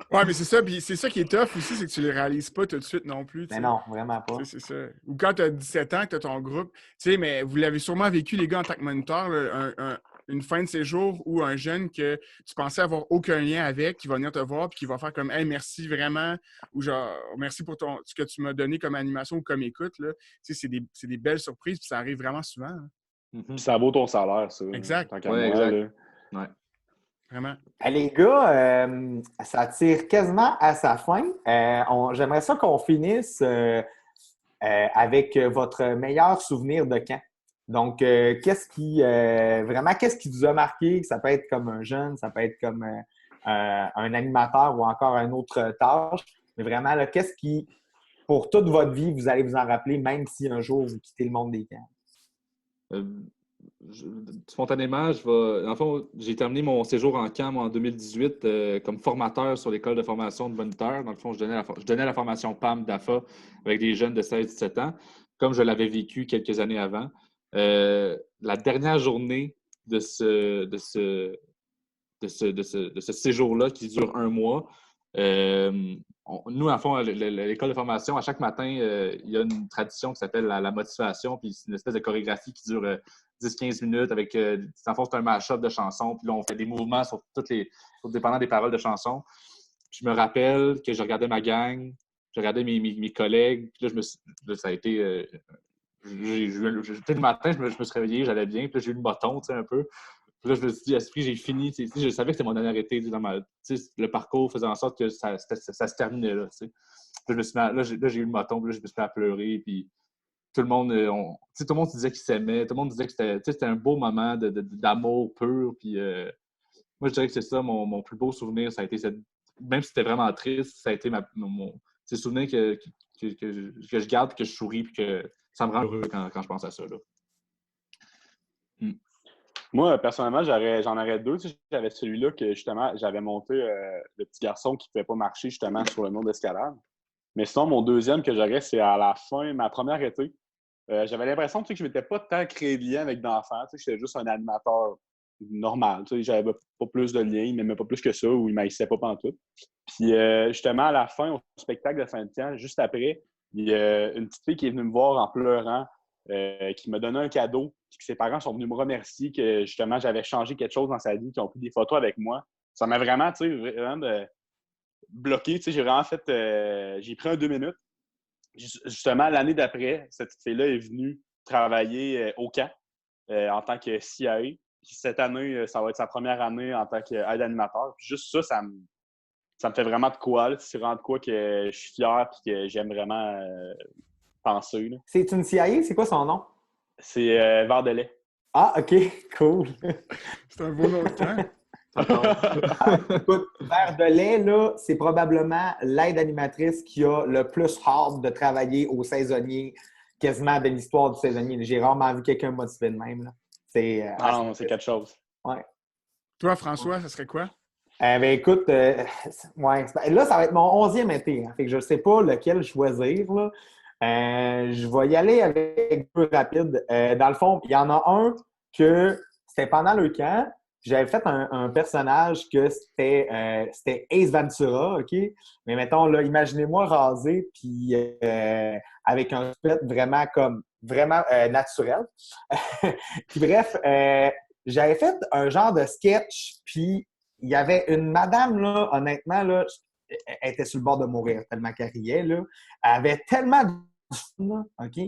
Ouais, mais c'est ça, puis c'est ça qui est tough aussi, c'est que tu les réalises pas tout de suite non plus, tu
Mais
sais.
non, vraiment pas.
Tu sais, c'est ça. Ou quand tu as 17 ans, que tu as ton groupe, tu sais, mais vous l'avez sûrement vécu, les gars, en tant que moniteur, là, une fin de séjour ou un jeune que tu pensais avoir aucun lien avec, qui va venir te voir puis qui va faire comme Hey, merci vraiment, ou genre merci pour ce que tu m'as donné comme animation ou comme écoute. Là. Tu sais, c'est des belles surprises, puis ça arrive vraiment souvent. Hein.
Puis ça vaut ton salaire, ça,
Exact.
tant qu'à
Ouais,
moi.
exact.
Là.
Ouais.
Vraiment.
Les gars, ça tire quasiment à sa fin. J'aimerais ça qu'on finisse avec votre meilleur souvenir de camp. Donc, qu'est-ce qui vous a marqué? Ça peut être comme un jeune, ça peut être comme un animateur ou encore une autre tâche. Mais vraiment, là, qu'est-ce qui, pour toute votre vie, vous allez vous en rappeler, même si un jour vous quittez le monde des camps?
Euh, Spontanément, dans le fond, j'ai terminé mon séjour en camp en 2018 comme formateur sur l'école de formation de moniteur. Dans le fond, je donnais la formation PAM d'AFA avec des jeunes de 16-17 ans, comme je l'avais vécu quelques années avant. La dernière journée de ce séjour-là qui dure un mois, nous, en fond, l'école de formation, à chaque matin, il y a une tradition qui s'appelle la motivation, puis c'est une espèce de chorégraphie qui dure 10-15 minutes avec, en fond, c'est un mash-up de chansons, puis là, on fait des mouvements dépendant des paroles de chansons. Puis je me rappelle que je regardais ma gang, je regardais mes collègues, puis là, ça a été... le matin, je me suis réveillé, j'allais bien, puis là, j'ai eu le bâton, tu sais, un peu. Puis là, je me suis dit, esprit, j'ai fini. Je savais que c'était mon dernier été. Le parcours faisait en sorte que ça se terminait là. Là, j'ai eu le moton, puis là, je me suis mis à pleurer. Puis tout le monde, tout le monde disait qu'il s'aimait. Tout le monde disait que c'était un beau moment d'amour pur. Puis moi, je dirais que c'est ça, mon plus beau souvenir. Ça a été même si c'était vraiment triste, ça a été c'est le souvenir que je garde, que je souris, puis que ça me rend heureux quand je pense à ça. Là.
Moi, personnellement, j'en aurais deux. Tu sais, j'avais celui-là que, justement, j'avais monté le petit garçon qui ne pouvait pas marcher, justement, sur le mur d'escalade. Mais sinon, mon deuxième que j'aurais, c'est à la fin, ma première été. J'avais l'impression que je ne m'étais pas tant créé de lien avec d'enfants. Tu sais, j'étais juste un animateur normal. Tu sais, j'avais pas plus de lien, il ne m'aimait pas plus que ça ou il ne m'haïssait pas pantoute. Puis, justement, à la fin, au spectacle de fin de camp, juste après, il y a une petite fille qui est venue me voir en pleurant, qui m'a donné un cadeau, puis que ses parents sont venus me remercier que, justement, j'avais changé quelque chose dans sa vie, qui ont pris des photos avec moi. Ça m'a vraiment, tu sais, vraiment bloqué. Tu sais, j'ai vraiment fait... j'ai pris un 2 minutes. Justement, l'année d'après, cette fille-là est venue travailler au camp en tant que CIA. Puis cette année, ça va être sa première année en tant qu'aide animateur. Puis juste ça me fait vraiment de quoi. C'est vraiment de quoi que je suis fier et que j'aime vraiment penser. Là.
C'est une CIA? C'est quoi son nom?
C'est Vandelay.
Ah, OK. Cool.
C'est un beau nom de camp.
Écoute, Vert de lait, là, c'est probablement l'aide animatrice qui a le plus hâte de travailler au saisonnier, quasiment de l'histoire du saisonnier. J'ai rarement vu quelqu'un motivé de même. Là. C'est
quelque chose.
Ouais.
Toi, François, ça serait quoi?
Ben, écoute, ouais, là, ça va être mon 11e été. Hein, fait que je ne sais pas lequel choisir. Là. Je vais y aller avec peu rapide. Dans le fond, il y en a un que c'était pendant le camp. J'avais fait un personnage que c'était Ace Ventura, OK? Mais mettons, là, imaginez-moi rasé, puis avec un split vraiment naturel. Puis bref, j'avais fait un genre de sketch, puis il y avait une madame, là, honnêtement, là, elle était sur le bord de mourir tellement qu'elle riait, là. Elle avait tellement de fun, OK?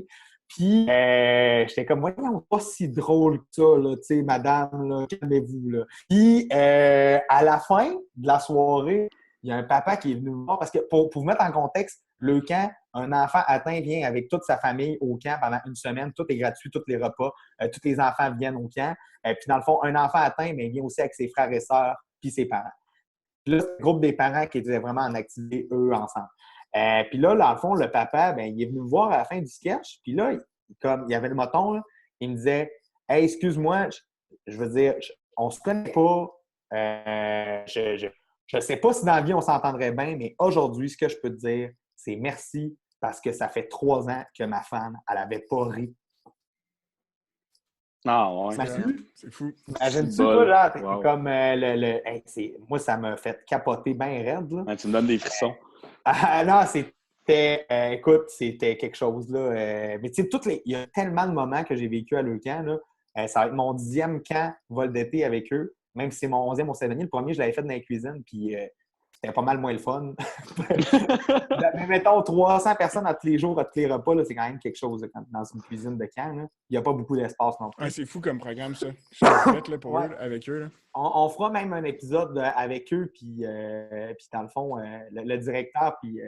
Puis, j'étais comme, voyons, pas si drôle que ça, là, tu sais, madame, là, calmez-vous, là. Puis, à la fin de la soirée, il y a un papa qui est venu me voir, parce que, pour vous mettre en contexte, le camp, un enfant atteint vient avec toute sa famille au camp pendant une semaine. Tout est gratuit, tous les repas, tous les enfants viennent au camp. Puis, dans le fond, un enfant atteint, mais il vient aussi avec ses frères et sœurs puis ses parents. Puis là, c'est le groupe des parents qui étaient vraiment en activité, eux, ensemble. Puis là, dans le fond, le papa, ben, il est venu me voir à la fin du sketch. Puis là, comme il y avait le moton, là, il me disait « Hey, excuse-moi, je veux dire, on se connaît pas. Je sais pas si dans la vie, on s'entendrait bien, mais aujourd'hui, ce que je peux te dire, c'est merci parce que ça fait 3 ans que ma femme, elle avait pas ri
Ah, ouais.
C'est fou.
Imagine-tu,
C'est
toi, genre, t'es
Wow.
comme hey, moi, ça m'a fait capoter bien raide, là.
Ouais, tu me donnes des frissons.
Ah non, c'était, écoute, c'était quelque chose, là. Mais tu sais, il y a tellement de moments que j'ai vécu à leur camp, là. Ça va être mon 10e camp vol d'été avec eux, même si c'est mon 11e au Saint-Denis. Le premier, je l'avais fait dans la cuisine, puis c'était pas mal moins le fun. Mais mettons, 300 personnes à tous les jours, à tous les repas, là, c'est quand même quelque chose, là, dans une cuisine de camp, là. Il n'y a pas beaucoup d'espace non plus.
Ouais, c'est fou comme programme, ça. Je suis honnête, là, pour
Ouais.
eux, avec eux. Là.
On fera même un épisode avec eux, puis dans le fond, le directeur, puis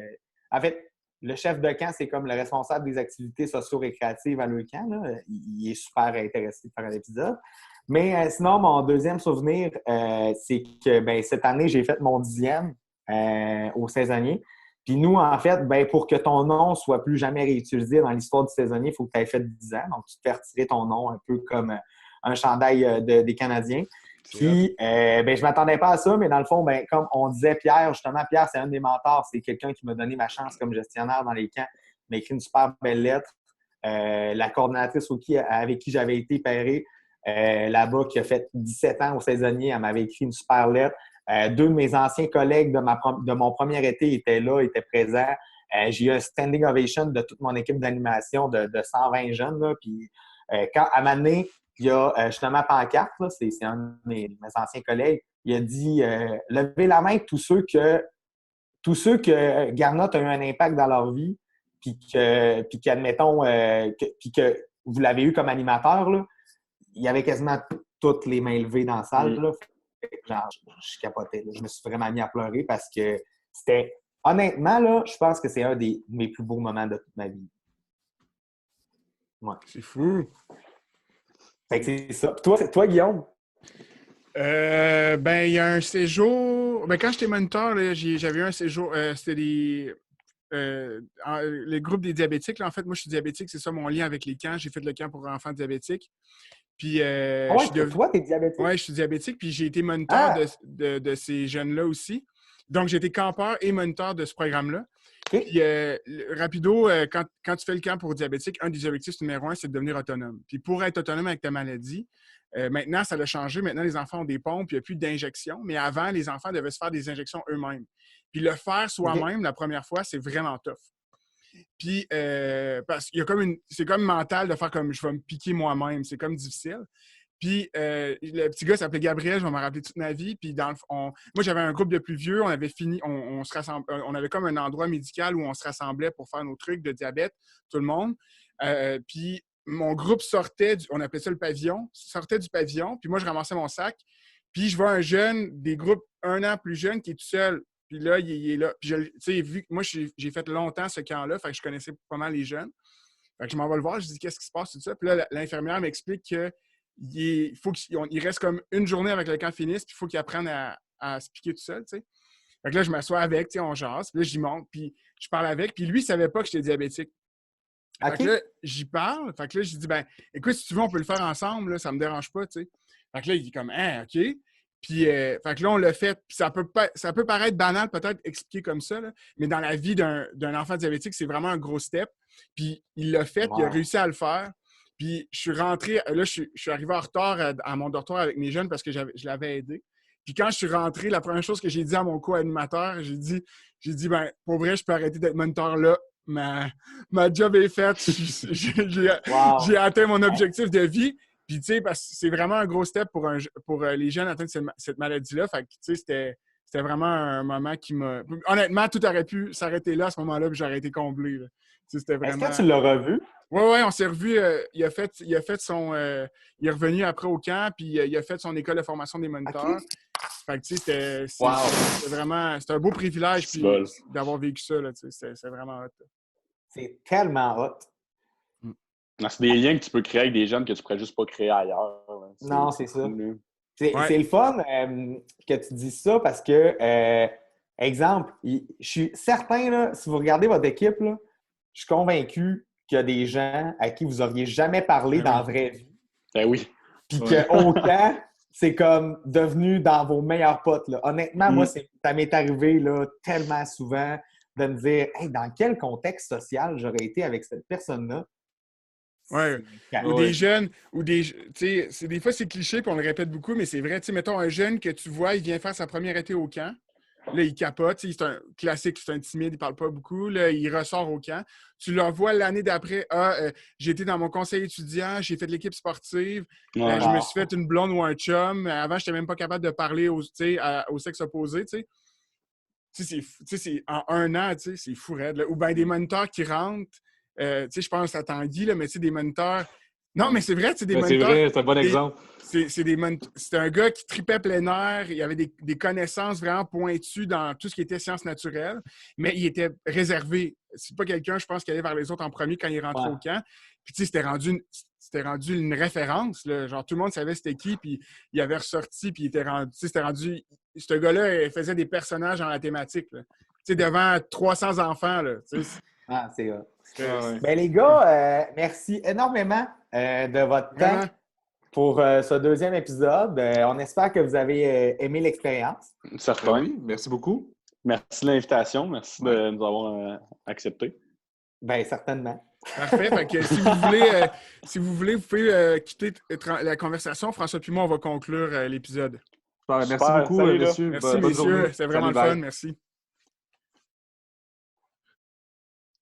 en fait, le chef de camp, c'est comme le responsable des activités socio-récréatives à leur camp. Là. Il est super intéressé de faire un épisode. Mais sinon, mon deuxième souvenir, c'est que cette année, j'ai fait mon 10e au saisonnier. Puis nous, en fait, pour que ton nom soit plus jamais réutilisé dans l'histoire du saisonnier, il faut que tu aies fait 10 ans. Donc, tu te fais retirer ton nom un peu comme un chandail des Canadiens. Puis, je m'attendais pas à ça, mais dans le fond, comme on disait, Pierre, justement, Pierre, c'est un des mentors. C'est quelqu'un qui m'a donné ma chance comme gestionnaire dans les camps. Il m'a écrit une super belle lettre. La coordonnatrice avec qui j'avais été pairé là-bas, qui a fait 17 ans au saisonnier, elle m'avait écrit une super lettre. 2 de mes anciens collègues de mon premier été étaient là, étaient présents. J'ai eu un standing ovation de toute mon équipe d'animation de 120 jeunes. Là, puis, quand, à un moment donné, il y a justement Pancarte, là, c'est un de mes anciens collègues, il a dit levez la main tous ceux que Garnot a eu un impact dans leur vie, puis qu'admettons, puis que vous l'avez eu comme animateur, là, il y avait quasiment toutes les mains levées dans la salle. Là. Genre, je capotais. Là. Je me suis vraiment mis à pleurer parce que c'était. Honnêtement, là, je pense que c'est un de mes plus beaux moments de toute ma vie. Ouais.
C'est fou.
Fait que c'est ça. Toi, Guillaume?
Il y a un séjour. Quand j'étais moniteur, là, j'avais eu un séjour. C'était les groupes des diabétiques. Là, en fait, moi, je suis diabétique. C'est ça mon lien avec les camps. J'ai fait le camp pour enfants diabétiques. Puis,
toi, t'es diabétique?
Oui, je suis diabétique. Puis, j'ai été moniteur de ces jeunes-là aussi. Donc, j'ai été campeur et moniteur de ce programme-là. Okay. Puis, rapido, quand tu fais le camp pour diabétique, un des objectifs numéro 1, c'est de devenir autonome. Puis, pour être autonome avec ta maladie, maintenant, ça a changé. Maintenant, les enfants ont des pompes, il n'y a plus d'injections. Mais avant, les enfants devaient se faire des injections eux-mêmes. Puis, le faire soi-même, la première fois, c'est vraiment tough. Puis, parce qu'il y a c'est comme mental de faire comme je vais me piquer moi-même. C'est comme difficile. Puis, le petit gars s'appelait Gabriel, je vais m'en rappeler toute ma vie. Puis, moi, j'avais un groupe de plus vieux. On avait fini, on avait comme un endroit médical où on se rassemblait pour faire nos trucs de diabète, tout le monde. Puis, mon groupe sortait, on appelait ça le pavillon, sortait du pavillon. Puis, moi, je ramassais mon sac. Puis, je vois un jeune des groupes 1 an plus jeune qui est tout seul. Puis là, il est là. Puis, tu sais, vu que moi, j'ai fait longtemps ce camp-là, fait que je connaissais pas mal les jeunes. Fait que je m'en vais le voir, je dis qu'est-ce qui se passe, tout ça. Puis là, l'infirmière m'explique qu'il faut qu'il reste comme une journée avec le camp finisse, puis il faut qu'il apprenne à se piquer tout seul, tu sais. Fait que là, je m'assois avec, tu sais, on jase. Puis là, j'y monte, puis je parle avec. Puis lui, il savait pas que j'étais diabétique. Fait que là, j'y parle. Fait que là, je dis, écoute, si tu veux, on peut le faire ensemble, là, ça me dérange pas, tu sais. Fait que là, il dit comme, OK. Puis, fait que là, on l'a fait. Puis ça peut paraître banal, peut-être, expliquer comme ça, là, mais dans la vie d'un enfant diabétique, c'est vraiment un gros step. Puis, il l'a fait, il a réussi à le faire. Puis, je suis rentré, là, je suis arrivé en retard à mon dortoir avec mes jeunes parce que je l'avais aidé. Puis, quand je suis rentré, la première chose que j'ai dit à mon co-animateur, j'ai dit, pour vrai, je peux arrêter d'être moniteur là. Ma job est faite. J'ai atteint mon objectif de vie. Puis, tu sais, parce que c'est vraiment un gros step pour les jeunes atteints de cette maladie-là. Fait que, tu sais, c'était vraiment un moment qui m'a... Honnêtement, tout aurait pu s'arrêter là à ce moment-là, puis j'aurais été comblé. Là. C'était vraiment...
Est-ce que tu l'as revu?
Oui, on s'est revu. Il a fait son... il est revenu après au camp, puis il a fait son école de formation des moniteurs. Okay. Fait que, tu sais, c'était vraiment... C'était un beau privilège puis, d'avoir vécu ça, là, tu sais. C'est vraiment hot.
C'est tellement hot.
C'est des liens que tu peux créer avec des jeunes que tu pourrais juste pas créer ailleurs.
Non, c'est ça. C'est le fun que tu dises ça parce que, exemple, je suis certain, là, si vous regardez votre équipe, là, je suis convaincu qu'il y a des gens à qui vous n'auriez jamais parlé dans la vraie vie.
Ben oui.
Puis qu'autant, c'est comme devenu dans vos meilleurs potes. Là. Honnêtement, moi, ça m'est arrivé là, tellement souvent de me dire hey, dans quel contexte social j'aurais été avec cette personne-là?
Ouais. Ou des jeunes, tu sais, des fois c'est cliché puis on le répète beaucoup, mais c'est vrai, tu sais, mettons un jeune que tu vois, il vient faire sa première été au camp. Là, il capote, c'est un classique, c'est un timide, il parle pas beaucoup. Là, il ressort au camp. Tu le vois l'année d'après, j'ai été dans mon conseil étudiant, j'ai fait de l'équipe sportive,
Ouais.
je me suis fait une blonde ou un chum. Avant, je n'étais même pas capable de parler au sexe opposé, tu sais. Tu sais, c'est en un an, tu sais, c'est fou raide. Là. Ou bien des moniteurs qui rentrent, tu sais, je pense à Tanguy, là, mais tu sais, des moniteurs... Non, mais c'est vrai, tu sais, des
Mais c'est
moniteurs...
vrai, c'est un bon exemple.
C'était un gars qui tripait plein air, il avait des connaissances vraiment pointues dans tout ce qui était sciences naturelles, mais il était réservé. C'est pas quelqu'un, je pense, qui allait vers les autres en premier quand il est rentré au camp. Puis, tu sais, c'était rendu une référence. Là. Genre, tout le monde savait c'était qui, puis il avait ressorti, puis il était rendu... C'était rendu... Ce gars-là, il faisait des personnages dans la thématique. Tu sais, devant 300 enfants, là.
Ah, c'est vrai.
Ouais.
Ben, les gars, merci énormément de votre temps
Vraiment.
pour ce deuxième épisode. On espère que vous avez aimé l'expérience.
Certain.
Oui, merci beaucoup.
Merci de l'invitation. Merci de nous avoir acceptés.
Bien, certainement.
Parfait. Fait que si vous voulez, vous pouvez quitter la conversation. François puis moi, on va conclure l'épisode.
Super, merci
Super.
beaucoup,
Salut, là.
messieurs.
Merci,
Bonne
messieurs.
journée.
C'est vraiment
Salut,
le fun.
bye.
Merci.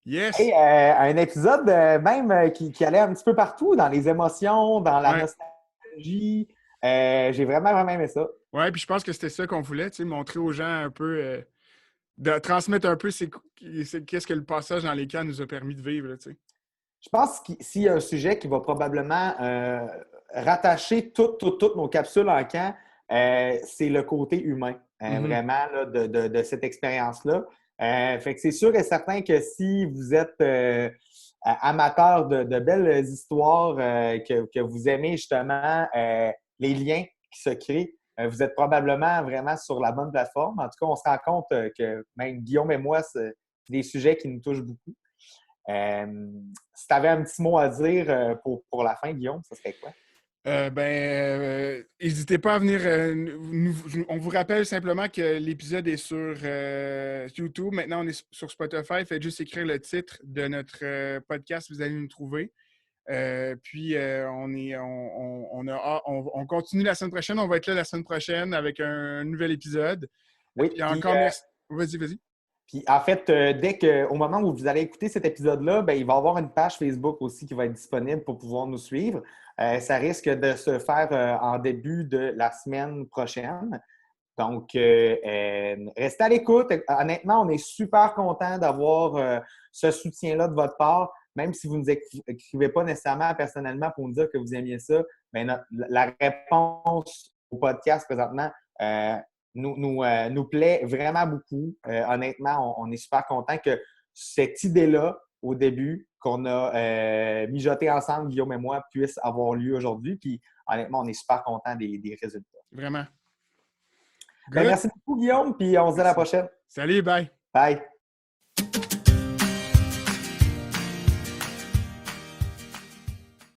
Yes.
Et un épisode même qui allait un petit peu partout, dans les émotions, dans la
Ouais.
nostalgie. J'ai vraiment, vraiment aimé ça.
Ouais, puis je pense que c'était ça qu'on voulait, tu sais, montrer aux gens un peu, de transmettre un peu qu'est-ce que le passage dans les camps nous a permis de vivre, là, tu sais.
Je pense que s'il y a un sujet qui va probablement rattacher toutes nos capsules en camp, c'est le côté humain, vraiment, là, de cette expérience-là. Fait que c'est sûr et certain que si vous êtes amateur de belles histoires, que vous aimez justement les liens qui se créent, vous êtes probablement vraiment sur la bonne plateforme. En tout cas, on se rend compte que même Guillaume et moi, c'est des sujets qui nous touchent beaucoup. Si tu avais un petit mot à dire pour la fin, Guillaume, ça serait quoi?
N'hésitez pas à venir. On vous rappelle simplement que l'épisode est sur YouTube. Maintenant, on est sur Spotify. Faites juste écrire le titre de notre podcast, vous allez nous trouver. Puis, on continue la semaine prochaine. On va être là la semaine prochaine avec un nouvel épisode.
Oui,
Puis encore merci. Vas-y.
Puis en fait, au moment où vous allez écouter cet épisode-là, ben, il va y avoir une page Facebook aussi qui va être disponible pour pouvoir nous suivre. Ça risque de se faire en début de la semaine prochaine. Donc, restez à l'écoute. Honnêtement, on est super content d'avoir ce soutien-là de votre part. Même si vous ne nous écrivez pas nécessairement personnellement pour nous dire que vous aimiez ça, bien, la réponse au podcast présentement nous plaît vraiment beaucoup. Honnêtement, on est super content que cette idée-là, au début, qu'on a mijoté ensemble, Guillaume et moi, puisse avoir lieu aujourd'hui. Puis, honnêtement, on est super content des résultats.
Vraiment.
Ben, merci beaucoup, Guillaume, puis on se dit à la prochaine.
Salut, bye.
Bye.